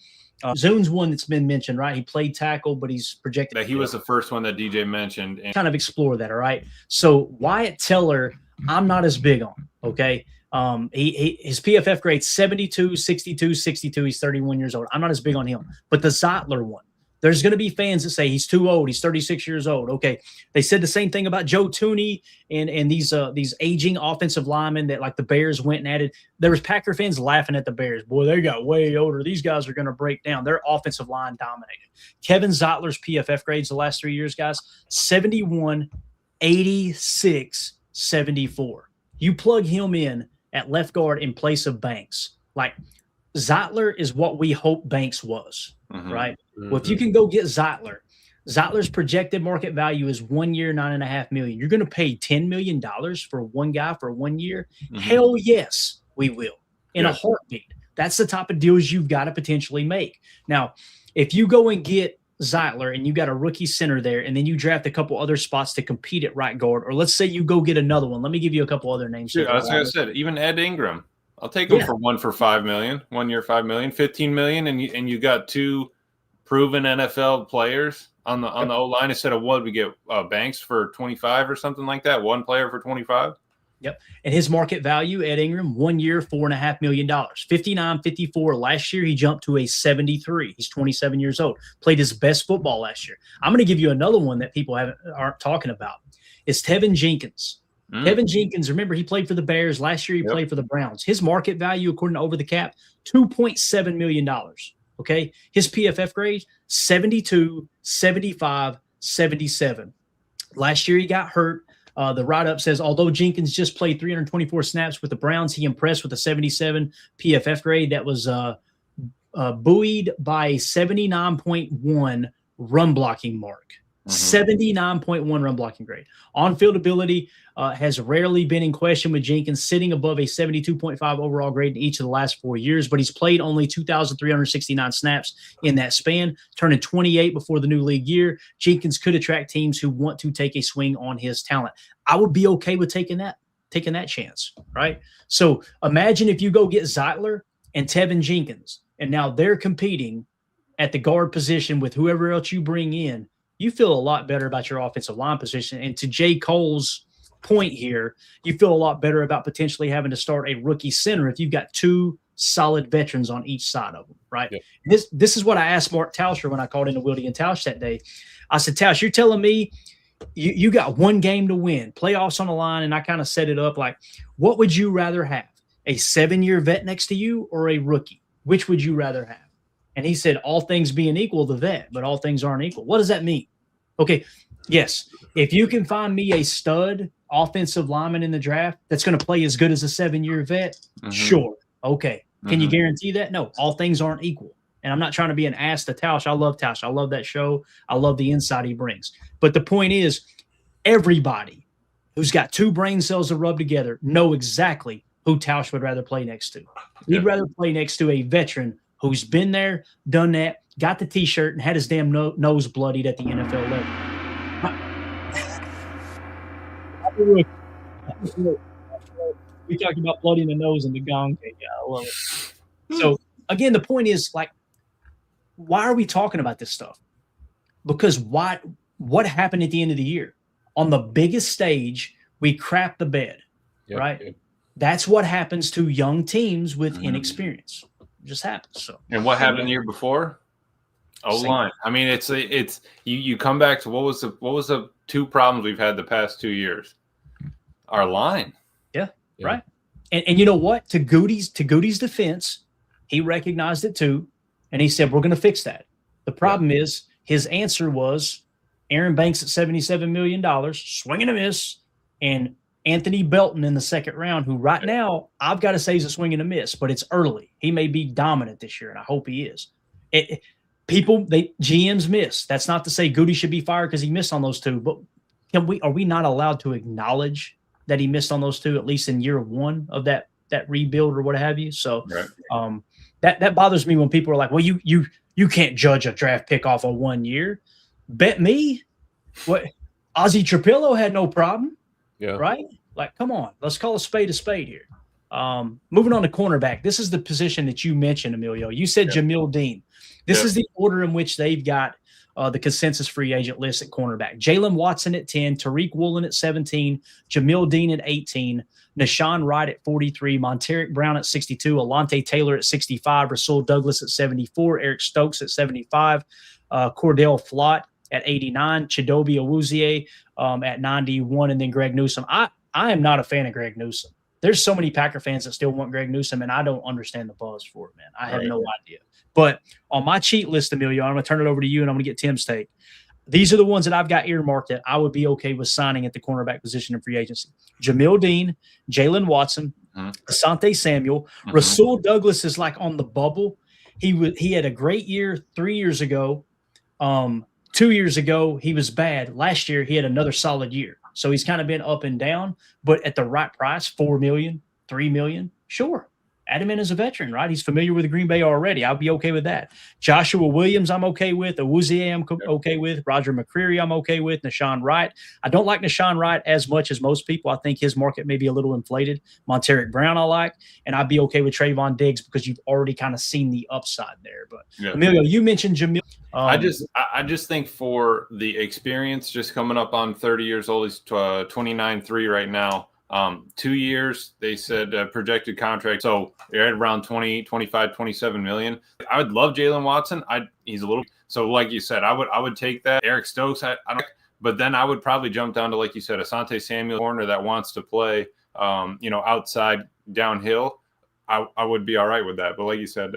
Zune's one that's been mentioned, right? He played tackle, but he's projected. That he was the first one that DJ mentioned. And kind of explore that. All right. So Wyatt Teller, I'm not as big on. Okay. His PFF grade 72, 62, 62. He's 31 years old. I'm not as big on him. But the Zeitler one, there's going to be fans that say he's too old. He's 36 years old. Okay. They said the same thing about Joe Tooney and these aging offensive linemen that like the Bears went and added. There was Packer fans laughing at the Bears. Boy, they got way older. These guys are going to break down. Their offensive line dominated. Kevin Zeitler's PFF grades the last 3 years, guys, 71, 86, 74. You plug him in at left guard in place of Banks. Like Zeitler is what we hope Banks was, right? Well, if you can go get Zeitler's projected market value is 1 year, $9.5 million. You're going to pay $10 million for one guy for 1 year? Hell yes, we will. In a heartbeat. That's the type of deals you've got to potentially make. Now, if you go and get Zeitler and you got a rookie center there, and then you draft a couple other spots to compete at right guard, or let's say you go get another one. Let me give you a couple other names. Dude, that's what I said. Even Ed Ingram, I'll take him for $5 million, 1 year, $5 million, $15 million, and you got 2 proven NFL players on the O line instead of what we get Banks for 25 or something like that. One player for 25. Yep. And his market value, Ed Ingram, 1 year, $4.5 million. 59, 54. Last year, he jumped to a 73. He's 27 years old. Played his best football last year. I'm going to give you another one that people aren't talking about. It's Tevin Jenkins. Tevin Jenkins, remember, he played for the Bears. Last year, he played for the Browns. His market value, according to Over the Cap, $2.7 million. Okay. His PFF grade, 72, 75, 77. Last year, he got hurt. The write-up says, although Jenkins just played 324 snaps with the Browns, he impressed with a 77 PFF grade that was buoyed by a 79.1 run blocking mark. 79.1 run blocking grade. On-field ability has rarely been in question with Jenkins, sitting above a 72.5 overall grade in each of the last 4 years, but he's played only 2,369 snaps in that span, turning 28 before the new league year. Jenkins could attract teams who want to take a swing on his talent. I would be okay with taking that chance, right? So imagine if you go get Zeitler and Tevin Jenkins, and now they're competing at the guard position with whoever else you bring in. You feel a lot better about your offensive line position. And to J. Cole's point here, you feel a lot better about potentially having to start a rookie center if you've got 2 solid veterans on each side of them, right? Yep. This is what I asked Mark Tauscher when I called into Wildy and Tausch that day. I said, Tausch, you're telling me you got 1 game to win, playoffs on the line, and I kind of set it up like, what would you rather have, a 7-year vet next to you or a rookie? which would you rather have? And he said, all things being equal, the vet, but all things aren't equal. What does that mean? Okay, yes, if you can find me a stud offensive lineman in the draft that's going to play as good as a 7-year vet, sure. Okay. Can you guarantee that? No, all things aren't equal. And I'm not trying to be an ass to Tausch. I love Tausch. I love that show. I love the insight he brings. But the point is, everybody who's got 2 brain cells to rub together know exactly who Tausch would rather play next to. He'd rather play next to a veteran who's been there, done that, got the T-shirt, and had his damn nose bloodied at the NFL level. We talked about bloody in the nose and the gong. Yeah, I love it. So, again, the point is, like, why are we talking about this stuff? Because what happened at the end of the year? On the biggest stage, we crap the bed, right? Yep. That's what happens to young teams with inexperience. It just happens. So, and what happened the year before? O-line. I mean, it's you come back to what was the 2 problems we've had the past 2 years? Our line. Yeah. Right. And you know what? To Goody's defense, he recognized it too, and he said, we're going to fix that. The problem is his answer was Aaron Banks at $77 million, swing and a miss, and Anthony Belton in the 2nd round, who right now I've got to say is a swing and a miss, but it's early. He may be dominant this year, and I hope he is. GMs miss. That's not to say Goody should be fired because he missed on those 2, but are we not allowed to acknowledge that he missed on those 2, at least in year 1 of that rebuild or what have you? So that bothers me when people are like, well, you can't judge a draft pick off of 1 year. Bet me, what Ozzie Trapillo had no problem. Yeah. Right? Like, come on, let's call a spade here. Moving on to cornerback. This is the position that you mentioned, Emilio. You said Jamil Dean. This is the order in which they've got the consensus free agent list at cornerback. Jalen Watson at 10, Tariq Woolen at 17, Jamil Dean at 18, Nashawn Wright at 43, Monteric Brown at 62, Alante Taylor at 65, Rasul Douglas at 74, Eric Stokes at 75, Cordell Flott at 89, Chidobe Awuzie at 91, and then Greg Newsome. I am not a fan of Greg Newsome. There's so many Packer fans that still want Greg Newsome, and I don't understand the buzz for it, man. I have no idea. But on my cheat list, Emilio, I'm going to turn it over to you, and I'm going to get Tim's take. These are the ones that I've got earmarked that I would be okay with signing at the cornerback position in free agency. Jamil Dean, Jalen Watson, Asante Samuel. Rasul Douglas is like on the bubble. He had a great year 3 years ago. 2 years ago, he was bad. Last year, he had another solid year. So he's kind of been up and down, but at the right price, $4 million, $3 million, sure. Add him in as a veteran, right? He's familiar with the Green Bay already. I'll be okay with that. Joshua Williams, I'm okay with. Awuzie, I'm okay with. Roger McCreary, I'm okay with. Nashawn Wright. I don't like Nashawn Wright as much as most people. I think his market may be a little inflated. Monteric Brown, I like. And I'd be okay with Trayvon Diggs because you've already kind of seen the upside there. But, Emilio, you mentioned Jamil. I just think for the experience, just coming up on 30 years old, he's 29-3 right now. 2 years, they said projected contract. So you're at around 20, 25, 27 million. I would love Jalen Watson. He's a little, so like you said, I would take that. Eric Stokes, I don't, but then I would probably jump down to, like you said, Asante Samuel, corner that wants to play, outside downhill. I would be all right with that. But like you said,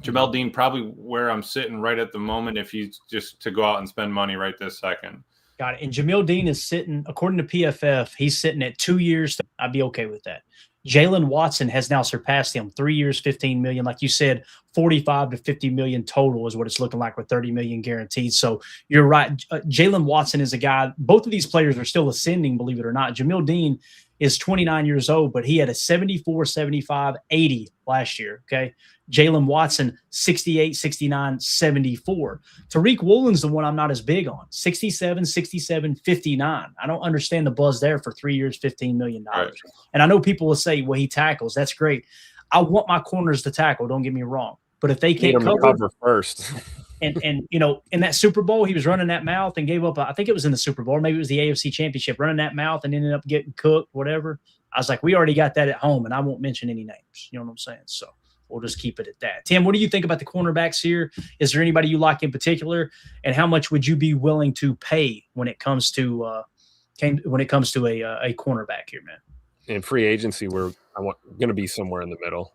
Jamel Dean, probably where I'm sitting right at the moment, if he's just to go out and spend money right this second. Got it. And Jamil Dean is sitting, according to PFF, he's sitting at 2 years. I'd be okay with that. Jalen Watson has now surpassed him. 3 years, $15 million. Like you said, 45 to 50 million total is what it's looking like with 30 million guaranteed. So you're right. Jalen Watson is a guy. Both of these players are still ascending, believe it or not. Jamil Dean is 29 years old, but he had a 74, 75, 80 last year. Okay. Jalen Watson, 68, 69, 74. Tariq Woolen's the one I'm not as big on. 67, 67, 59. I don't understand the buzz there for 3 years, $15 million. Right. And I know people will say, well, he tackles. That's great. I want my corners to tackle. Don't get me wrong. But if they can't cover first. and in that Super Bowl, he was running that mouth and gave up. I think it was in the Super Bowl. Maybe it was the AFC Championship, running that mouth and ended up getting cooked, whatever. I was like, we already got that at home, and I won't mention any names. You know what I'm saying? So we'll just keep it at that. Tim, what do you think about the cornerbacks here? Is there anybody you like in particular, and how much would you be willing to pay when it comes to a cornerback here, man? In free agency, we're going to be somewhere in the middle.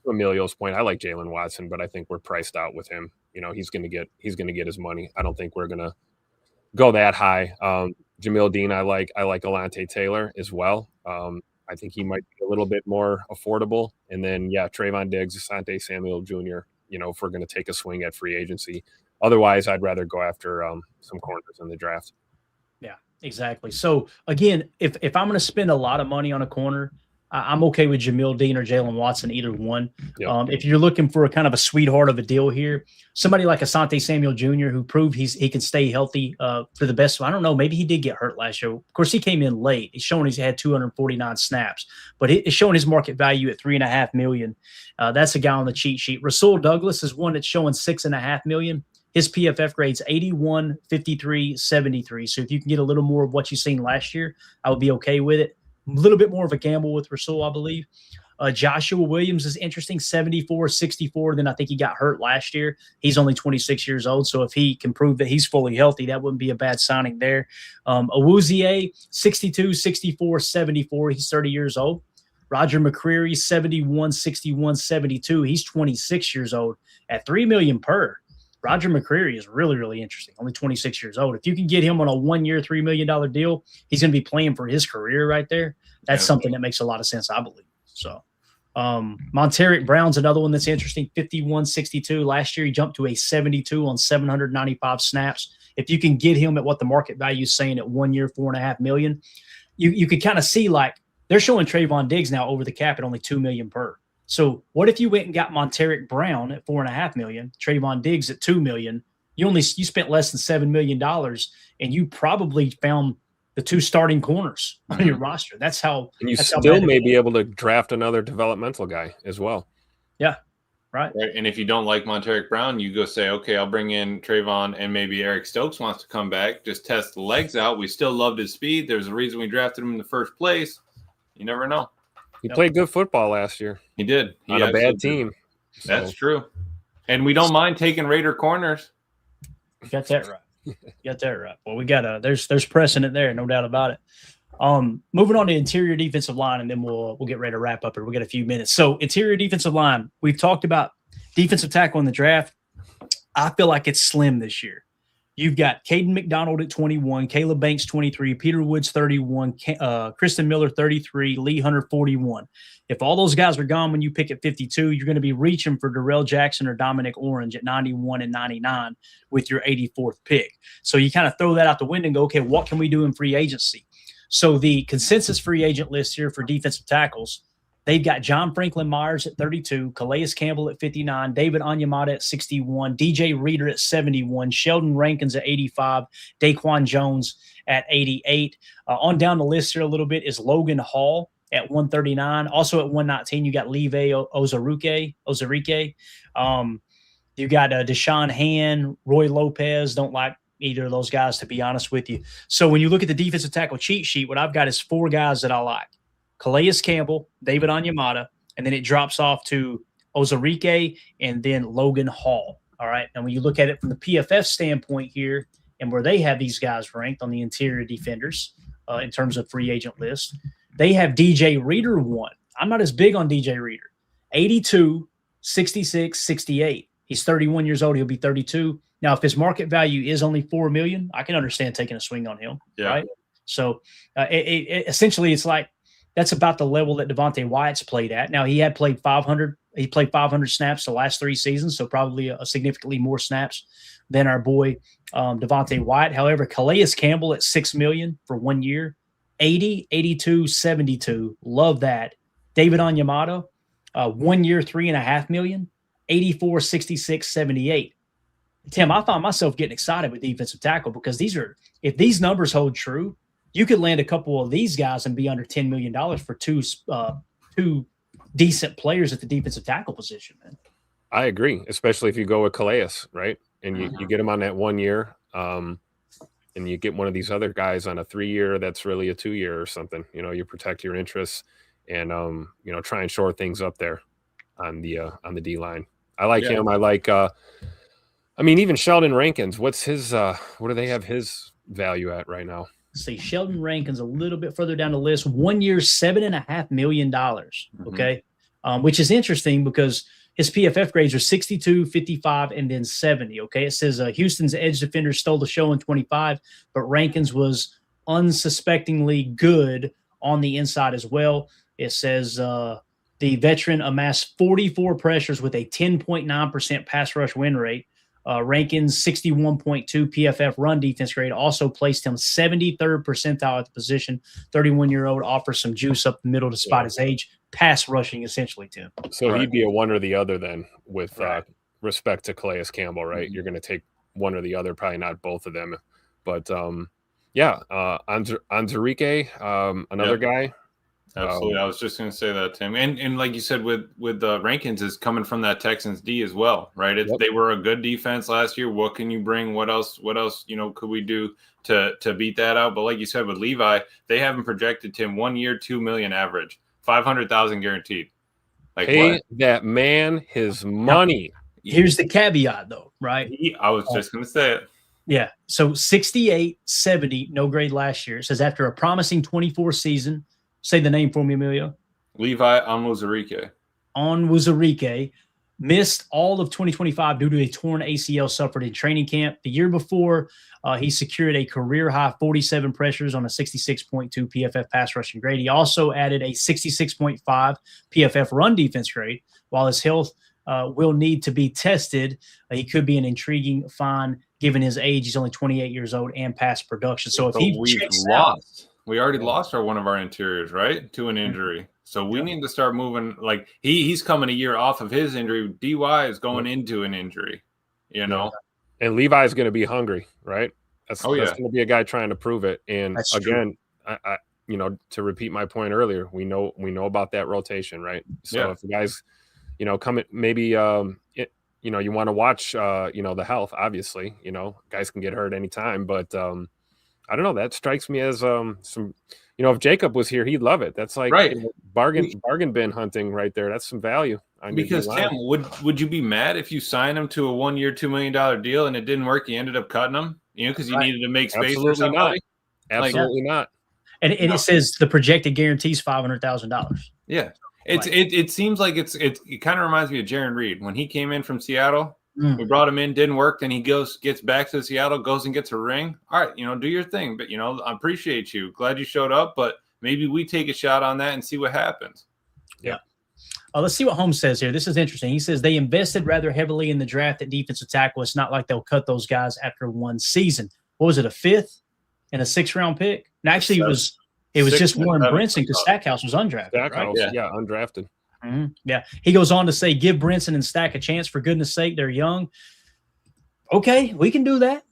to Emilio's point, I like Jalen Watson, but I think we're priced out with him. You know, he's going to get his money. I don't think we're going to go that high. Jamil Dean, I like Alante Taylor as well. I think he might be a little bit more affordable. And then, Trayvon Diggs, Asante Samuel Jr., you know, if we're going to take a swing at free agency. Otherwise, I'd rather go after some corners in the draft. Yeah, exactly. So, again, if I'm going to spend a lot of money on a corner, I'm okay with Jamil Dean or Jalen Watson, either one. Yep. If you're looking for a kind of a sweetheart of a deal here, somebody like Asante Samuel Jr., who proved he can stay healthy for the best. I don't know. Maybe he did get hurt last year. Of course, he came in late. He's showing he's had 249 snaps, but it's showing his market value at $3.5 million. That's a guy on the cheat sheet. Rasul Douglas is one that's showing $6.5 million. His PFF grade's 81, 53, 73. So if you can get a little more of what you've seen last year, I would be okay with it. A little bit more of a gamble with Rasul, I believe. Joshua Williams is interesting, 74, 64. Then I think he got hurt last year. He's only 26 years old. So if he can prove that he's fully healthy, that wouldn't be a bad signing there. Awuzie, 62, 64, 74. He's 30 years old. Roger McCreary, 71, 61, 72. He's 26 years old at $3 million per. Roger McCreary is really, really interesting. Only 26 years old. If you can get him on a 1-year, $3 million deal, he's going to be playing for his career right there. That's something that makes a lot of sense, I believe. So, Monteric Brown's another one that's interesting. 51, 62. Last year, he jumped to a 72 on 795 snaps. If you can get him at what the market value is saying at 1 year, $4.5 million, you could kind of see like they're showing Trayvon Diggs now over the cap at only $2 million per. So what if you went and got Monteric Brown at $4.5 million, Trayvon Diggs at $2 million? You spent less than $7 million, and you probably found the two starting corners on your roster. That's how. And you still may be able to draft another developmental guy as well. Yeah, right. And if you don't like Monteric Brown, you go say, okay, I'll bring in Trayvon, and maybe Eric Stokes wants to come back, just test the legs out. We still loved his speed. There's a reason we drafted him in the first place. You never know. He played good football last year. He did. On a bad team. So. That's true. And we don't mind taking Raider corners. You got that right. Well, there's precedent there, no doubt about it. Moving on to interior defensive line, and then we'll get ready to wrap up here. We'll get a few minutes. So interior defensive line, we've talked about defensive tackle in the draft. I feel like it's slim this year. You've got Caden McDonald at 21, Caleb Banks 23, Peter Woods 31, Kristen Miller 33, Lee Hunter 41. If all those guys are gone when you pick at 52, you're going to be reaching for Darrell Jackson or Dominic Orange at 91 and 99 with your 84th pick. So you kind of throw that out the window and go, okay, what can we do in free agency? So the consensus free agent list here for defensive tackles, they've got John Franklin Myers at 32, Calais Campbell at 59, David Onyemata at 61, DJ Reader at 71, Sheldon Rankins at 85, Daquan Jones at 88. On down the list here a little bit is Logan Hall at 139. Also at 119, you got Leve Ozarike. You got Deshaun Han, Roy Lopez. Don't like either of those guys, to be honest with you. So when you look at the defensive tackle cheat sheet, what I've got is 4 guys that I like. Calais Campbell, David Onyemata, and then it drops off to Ozarike and then Logan Hall. All right. And when you look at it from the PFF standpoint here and where they have these guys ranked on the interior defenders in terms of free agent list, they have DJ Reader 1. I'm not as big on DJ Reader. 82, 66, 68. He's 31 years old. He'll be 32. Now, if his market value is only $4 million, I can understand taking a swing on him. Yeah. Right. So essentially it's like, that's about the level that Devontae Wyatt's played at. Now, he had played 500. He played 500 snaps the last 3 seasons, so probably a significantly more snaps than our boy Devontae Wyatt. However, Calais Campbell at $6 million for 1 year, 80, 82, 72. Love that. David Onyemata, 1 year, $3.5 million, 84, 66, 78. Tim, I found myself getting excited with defensive tackle because if these numbers hold true, you could land a couple of these guys and be under $10 million for two decent players at the defensive tackle position, man. I agree, especially if you go with Calais, right? And you get him on that 1 year, and you get one of these other guys on a 3 year that's really a 2 year or something. You know, you protect your interests and try and shore things up there on the D line. I like him. I like even Sheldon Rankins. What's his what do they have his value at right now? See, Sheldon Rankins a little bit further down the list. 1 year, $7.5 million. Okay. which is interesting because his PFF grades are 62, 55, and then 70. Okay, it says Houston's edge defender stole the show in 25, but Rankins was unsuspectingly good on the inside as well. It says the veteran amassed 44 pressures with a 10.9% pass rush win rate. Rankins' 61.2 PFF run defense grade also placed him 73rd percentile at the position. 31-year-old offers some juice up the middle despite his age. Pass rushing, essentially, Tim. So he'd be a one or the other then with respect to Calais Campbell, right? You're going to take one or the other, probably not both of them. But, Anzarike, another guy. Absolutely. I was just going to say that, Tim. And like you said, with Rankins is coming from that Texans D as well, right? They were a good defense last year. What can you bring? What else, could we do to beat that out? But like you said, with Levi, they haven't projected Tim 1 year, $2 million average, 500,000 guaranteed. Like, pay that man his money. Here's the caveat, though, right? I was just going to say it. Yeah. So 68, 70, no grade last year. It says after a promising 24 season, say the name for me, Emilio. Levi Onwuzurike. Onwuzurike missed all of 2025 due to a torn ACL suffered in training camp. The year before, he secured a career-high 47 pressures on a 66.2 PFF pass rushing grade. He also added a 66.5 PFF run defense grade. While his health will need to be tested, he could be an intriguing find given his age. He's only 28 years old and past production. So if he checks out, we already lost one of our interiors, right, to an injury. So we need to start moving. Like he's coming a year off of his injury. DY is going into an injury, And Levi is going to be hungry, right? That's going yeah. to be a guy trying to prove it. And That's again, I to repeat my point earlier, we know about that rotation, right? So if the guys, come maybe, you want to watch, the health, obviously, guys can get hurt anytime, but I don't know. That strikes me as some, if Jacob was here, he'd love it. That's like bargain bin hunting right there. That's some value. Because Tim, would you be mad if you signed him to a 1 year, $2 million deal and it didn't work? You ended up cutting him, because you needed to make space for somebody. Absolutely not. And it says the projected guarantee is $500,000. Yeah, it seems like it kind of reminds me of Jaron Reed when he came in from Seattle. We brought him in, didn't work. Then he gets back to Seattle, goes and gets a ring. All right, do your thing. But, I appreciate you. Glad you showed up. But maybe we take a shot on that and see what happens. Yeah. Let's see what Holmes says here. This is interesting. He says they invested rather heavily in the draft at defensive tackle. It's not like they'll cut those guys after one season. What was it, a 5th and a 6th-round pick? And actually, it was just Warren Brinson because Stackhouse was undrafted. Stackhouse, right? Yeah, undrafted. Mm-hmm. Yeah. He goes on to say, give Brinson and Stack a chance. For goodness sake, they're young. Okay, we can do that.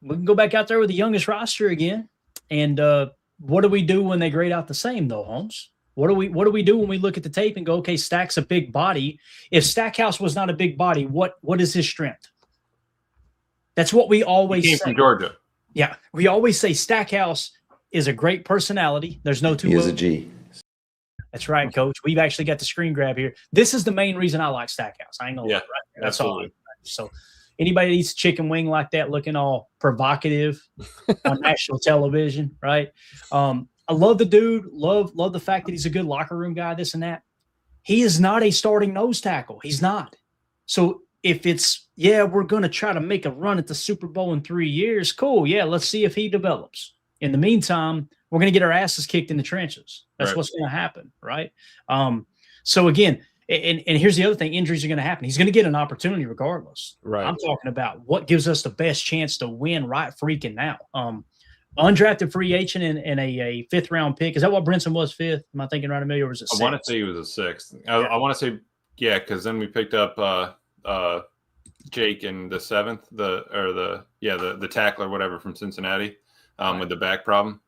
We can go back out there with the youngest roster again. And what do we do when they grade out the same, though, Holmes? What do we do when we look at the tape and go, okay, Stack's a big body? If Stackhouse was not a big body, what is his strength? That's what we always say. He came from Georgia. Yeah, we always say Stackhouse is a great personality. There's no two. He is a G. That's right, Coach. We've actually got the screen grab here. This is the main reason I like Stackhouse. I ain't gonna lie, right? That's absolutely. all. So anybody that eats a chicken wing like that, looking all provocative on national television, right? I love the dude. Love the fact that he's a good locker room guy, this and that. He is not a starting nose tackle. He's not. So if it's, we're going to try to make a run at the Super Bowl in 3 years, cool. Yeah, let's see if he develops. In the meantime, we're going to get our asses kicked in the trenches. That's what's going to happen, right? So again, and here's the other thing: injuries are going to happen. He's going to get an opportunity regardless. Right. I'm talking about what gives us the best chance to win right freaking now. Undrafted free agent and a 5th-round pick. Is that what Brinson was, 5th? Am I thinking right, Amelia, or was it 6th? I want to say he was a 6th. I want to say, because then we picked up Jake in the 7th, the tackler, whatever, from Cincinnati, with the back problem.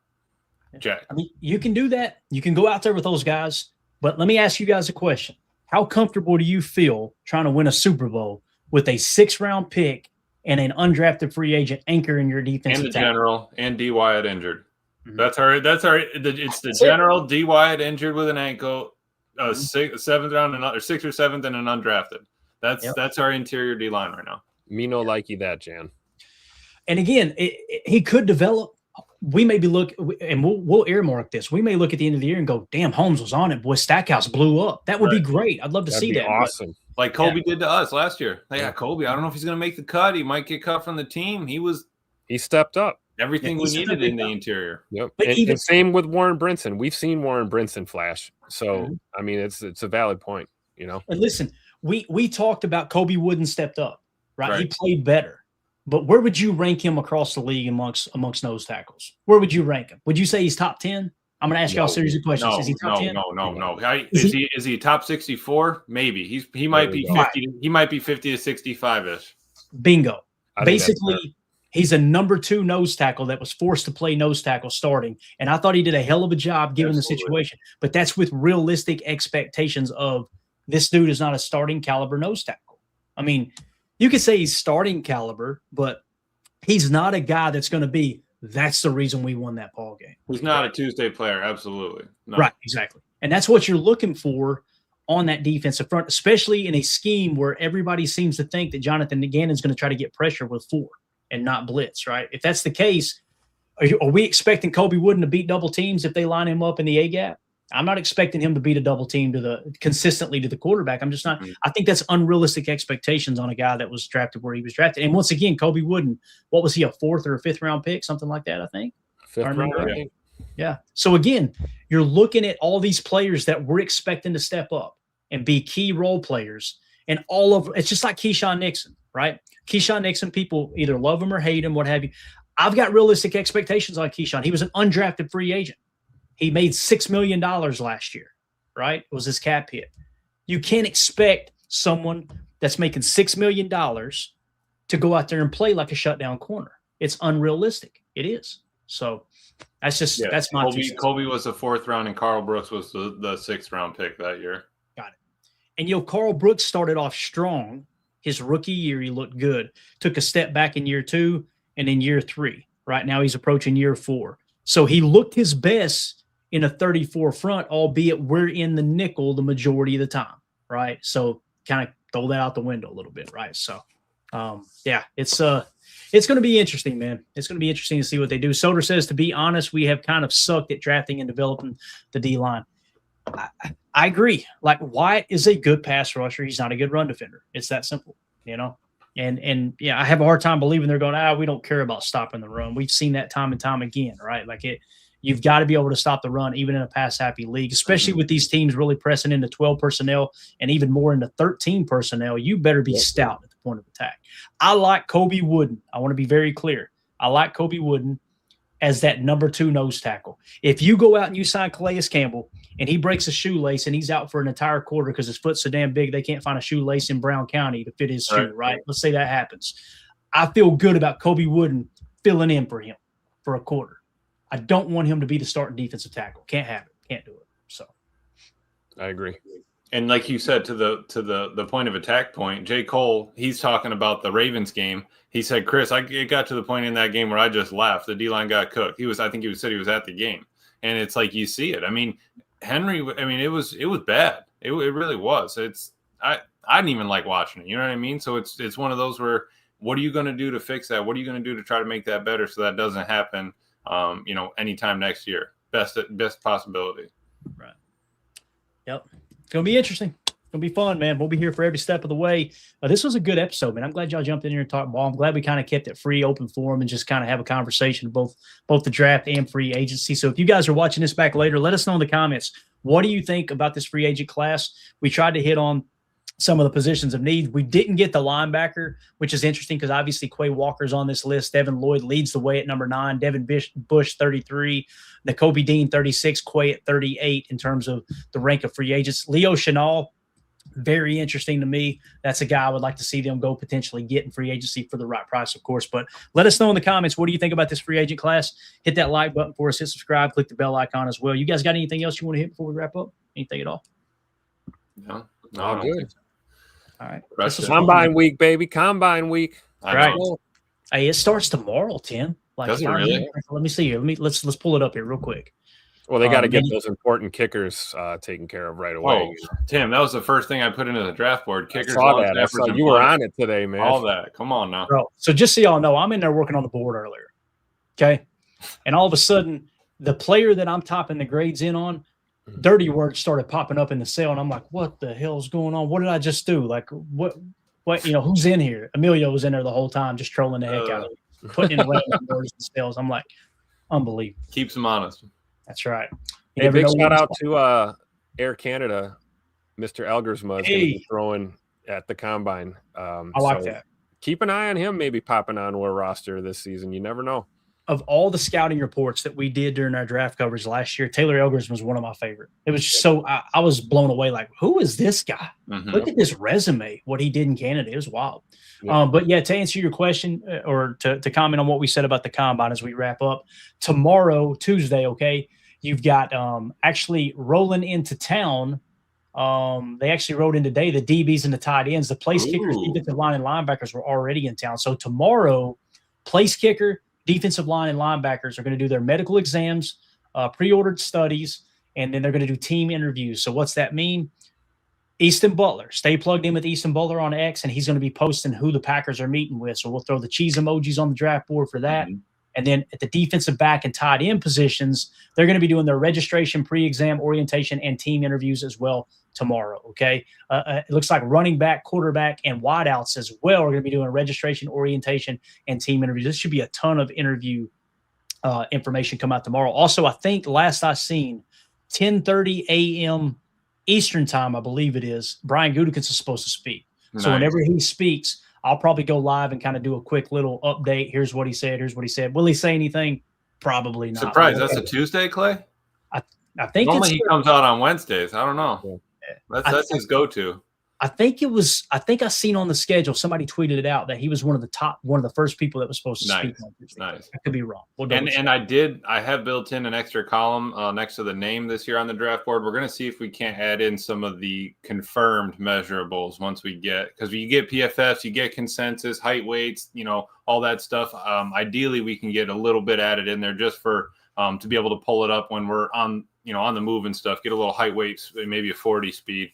Jack. I mean, you can do that. You can go out there with those guys. But let me ask you guys a question. How comfortable do you feel trying to win a Super Bowl with a 6th-round pick and an undrafted free agent anchor in your defense? And the general and D. Wyatt injured. Mm-hmm. That's our. It's the general, D. Wyatt injured with an ankle, 7th round, or 6th or 7th, and an undrafted. That's our interior D line right now. Me no likey that, Jan. And again, he could develop. we may be and we'll earmark this. We may look at the end of the year and go, damn, Holmes was on it. Boy, Stackhouse blew up. That would be great. I'd love to see that. Awesome. Like Colby did to us last year. Yeah, Colby, I don't know if he's going to make the cut. He might get cut from the team. He stepped up. Everything we needed in the interior. Yep. And same with Warren Brinson. We've seen Warren Brinson flash. So, I mean, it's a valid point, you know. And listen, we talked about Kobe Wooden stepped up, right? He played better. But where would you rank him across the league amongst nose tackles? Where would you rank him? Would you say he's top 10? I'm going to ask y'all a series of questions. Is he top 10? No. Is he top 64? Maybe. He might be 50. He might be 50 to 65-ish. Bingo. Basically, he's a number 2 nose tackle that was forced to play nose tackle starting. And I thought he did a hell of a job given the situation. But that's with realistic expectations of this dude is not a starting caliber nose tackle. I mean, you could say he's starting caliber, but he's not a guy that's going to be, that's the reason we won that ball game. He's not a Tuesday player. Absolutely. No. Right. Exactly. And that's what you're looking for on that defensive front, especially in a scheme where everybody seems to think that Jonathan Gannon is going to try to get pressure with 4 and not blitz, right? If that's the case, are we expecting Kobe Wooden to beat double teams if they line him up in the A gap? I'm not expecting him to beat a double team consistently to the quarterback. I'm just not. I think that's unrealistic expectations on a guy that was drafted where he was drafted. And once again, Kobe Wooden, what was he, a 4th or a 5th round pick, something like that? I think 5th round. Yeah. So again, you're looking at all these players that we're expecting to step up and be key role players, and it's just like Keyshawn Nixon, right? Keyshawn Nixon, people either love him or hate him, what have you. I've got realistic expectations on Keyshawn. He was an undrafted free agent. He made $6 million last year, right? It was his cap hit. You can't expect someone that's making $6 million to go out there and play like a shutdown corner. It's unrealistic. It is. So that's my Colby was the 4th round and Carl Brooks was the 6th round pick that year. Got it. And Carl Brooks started off strong. His rookie year, he looked good. Took a step back in year 2 and in year 3. Right now he's approaching year 4. So he looked his best in a 34 front, albeit we're in the nickel the majority of the time, right? So kind of throw that out the window a little bit, right? So, it's going to be interesting, man. It's going to be interesting to see what they do. Soder says, to be honest, we have kind of sucked at drafting and developing the D-line. I agree. Like, Wyatt is a good pass rusher. He's not a good run defender. It's that simple, you know? And I have a hard time believing they're going, we don't care about stopping the run. We've seen that time and time again, right? Like you've got to be able to stop the run even in a pass-happy league, especially with these teams really pressing into 12 personnel and even more into 13 personnel. You better be stout at the point of attack. I like Kobe Wooden. I want to be very clear. I like Kobe Wooden as that number 2 nose tackle. If you go out and you sign Calais Campbell and he breaks a shoelace and he's out for an entire quarter because his foot's so damn big they can't find a shoelace in Brown County to fit his shoe, right? Let's say that happens. I feel good about Kobe Wooden filling in for him for a quarter. I don't want him to be the starting defensive tackle. Can't have it. Can't do it. So I agree. And like you said, to the point of attack point, J. Cole, he's talking about the Ravens game. He said, Chris, it got to the point in that game where I just laughed. The D-line got cooked. I think he said he was at the game. And it's like you see it. I mean, Henry, it was bad. It really was. I didn't even like watching it. You know what I mean? So it's one of those where, what are you going to do to fix that? What are you going to do to try to make that better so that doesn't happen anytime next year? Best possibility. Right. Yep. It's going to be interesting. It's going to be fun, man. We'll be here for every step of the way. This was a good episode, man. I'm glad y'all jumped in here and talked ball. I'm glad we kind of kept it free, open forum, and just kind of have a conversation both the draft and free agency. So if you guys are watching this back later, let us know in the comments. What do you think about this free agent class? We tried to hit on some of the positions of need. We didn't get the linebacker, which is interesting because obviously Quay Walker's on this list. Devin Lloyd leads the way at number 9. Devin Bush, 33. Nakobe Dean, 36. Quay at 38 in terms of the rank of free agents. Leo Chenal, very interesting to me. That's a guy I would like to see them go potentially get in free agency for the right price, of course. But let us know in the comments, what do you think about this free agent class? Hit that like button for us. Hit subscribe. Click the bell icon as well. You guys got anything else you want to hit before we wrap up? Anything at all? No, good. All right. Combine week, baby. Combine week. Right. Hey, it starts tomorrow, Tim. Does it really? Let me see here. Let's pull it up here real quick. Well, they got to get those important kickers taken care of right away. Oh, Tim, that was the first thing I put into the draft board. Kickers, I saw you were on it today, man. All that. Come on now. Bro, so just so y'all know, I'm in there working on the board earlier. Okay. And all of a sudden, the player that I'm topping the grades in on, dirty words started popping up in the cell. And I'm like, what the hell's going on? What did I just do? Like, what, who's in here? Emilio was in there the whole time, just trolling the heck out of me, putting in random words and cells. I'm like, unbelievable. Keeps them honest. That's right. Hey, big shout out to Air Canada, Mr. Elgersma is going to be throwing at the combine. I like that. Keep an eye on him maybe popping onto a roster this season. You never know. Of all the scouting reports that we did during our draft coverage last year, Taylor Elgersma was one of my favorite. It was just so I was blown away. Like, who is this guy? Mm-hmm. Look at this resume, what he did in Canada. It was wild. Yeah. But yeah, to answer your question or to comment on what we said about the combine as we wrap up, tomorrow, Tuesday, okay, you've got actually rolling into town. They actually rode in today, the DBs and the tight ends. The place kickers, defensive line, and linebackers were already in town. So tomorrow, place kicker, defensive line, and linebackers are going to do their medical exams, pre-ordered studies, and then they're going to do team interviews. So what's that mean? Easton Butler. Stay plugged in with Easton Butler on X, and he's going to be posting who the Packers are meeting with. So we'll throw the cheese emojis on the draft board for that. Mm-hmm. And then at the defensive back and tight end positions, they're going to be doing their registration, pre-exam, orientation, and team interviews as well tomorrow, okay? It looks like running back, quarterback, and wideouts as well are going to be doing registration, orientation, and team interviews. This should be a ton of interview information come out tomorrow. Also, I think last I seen, 10:30 a.m. Eastern time, I believe it is, Brian Gutekunst is supposed to speak. Nice. So whenever he speaks, I'll probably go live and kind of do a quick little update. Here's what he said. Here's what he said. Will he say anything? Probably not. Surprise. That's a Tuesday, Clay? I think normally he comes out on Wednesdays. I don't know. That's his go-to. I think I seen on the schedule, somebody tweeted it out that he was one of the first people that was supposed to speak on Tuesday. Nice. I could be wrong. And I have built in an extra column next to the name this year on the draft board. We're going to see if we can't add in some of the confirmed measurables once we get, because you get PFFs, you get consensus, height, weights, all that stuff. Ideally, we can get a little bit added in there just for to be able to pull it up when we're on the move and stuff. Get a little height, weights, maybe a 40 speed.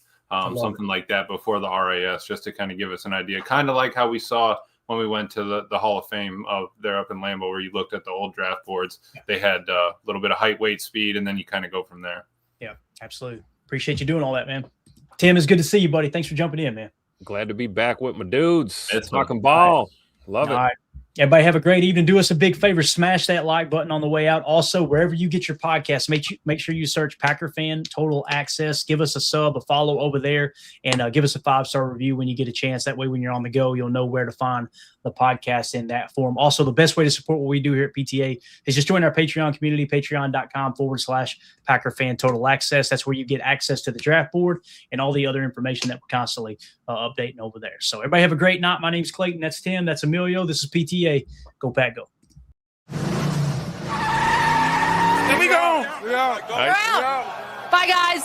Something like that before the RAS, just to kind of give us an idea. Kind of like how we saw when we went to the Hall of Fame there up in Lambeau, where you looked at the old draft boards. They had a little bit of height, weight, speed, and then you kind of go from there. Yeah, absolutely. Appreciate you doing all that, man. Tim, it's good to see you, buddy. Thanks for jumping in, man. Glad to be back with my dudes. It's talking ball. Love it. All right. Everybody have a great evening. Do us a big favor. Smash that like button on the way out. Also, wherever you get your podcast, make sure you search Packer Fan Total Access. Give us a sub, a follow over there, and give us a 5-star review when you get a chance. That way, when you're on the go, you'll know where to find the podcast in that form. Also, the best way to support what we do here at PTA is just join our Patreon community, patreon.com/Packer Fan Total Access. That's where you get access to the draft board and all the other information that we're constantly updating over there. So everybody have a great night. My name's Clayton. That's Tim. That's Emilio. This is PTA. Go Pack, go. Here we go. Bye, guys.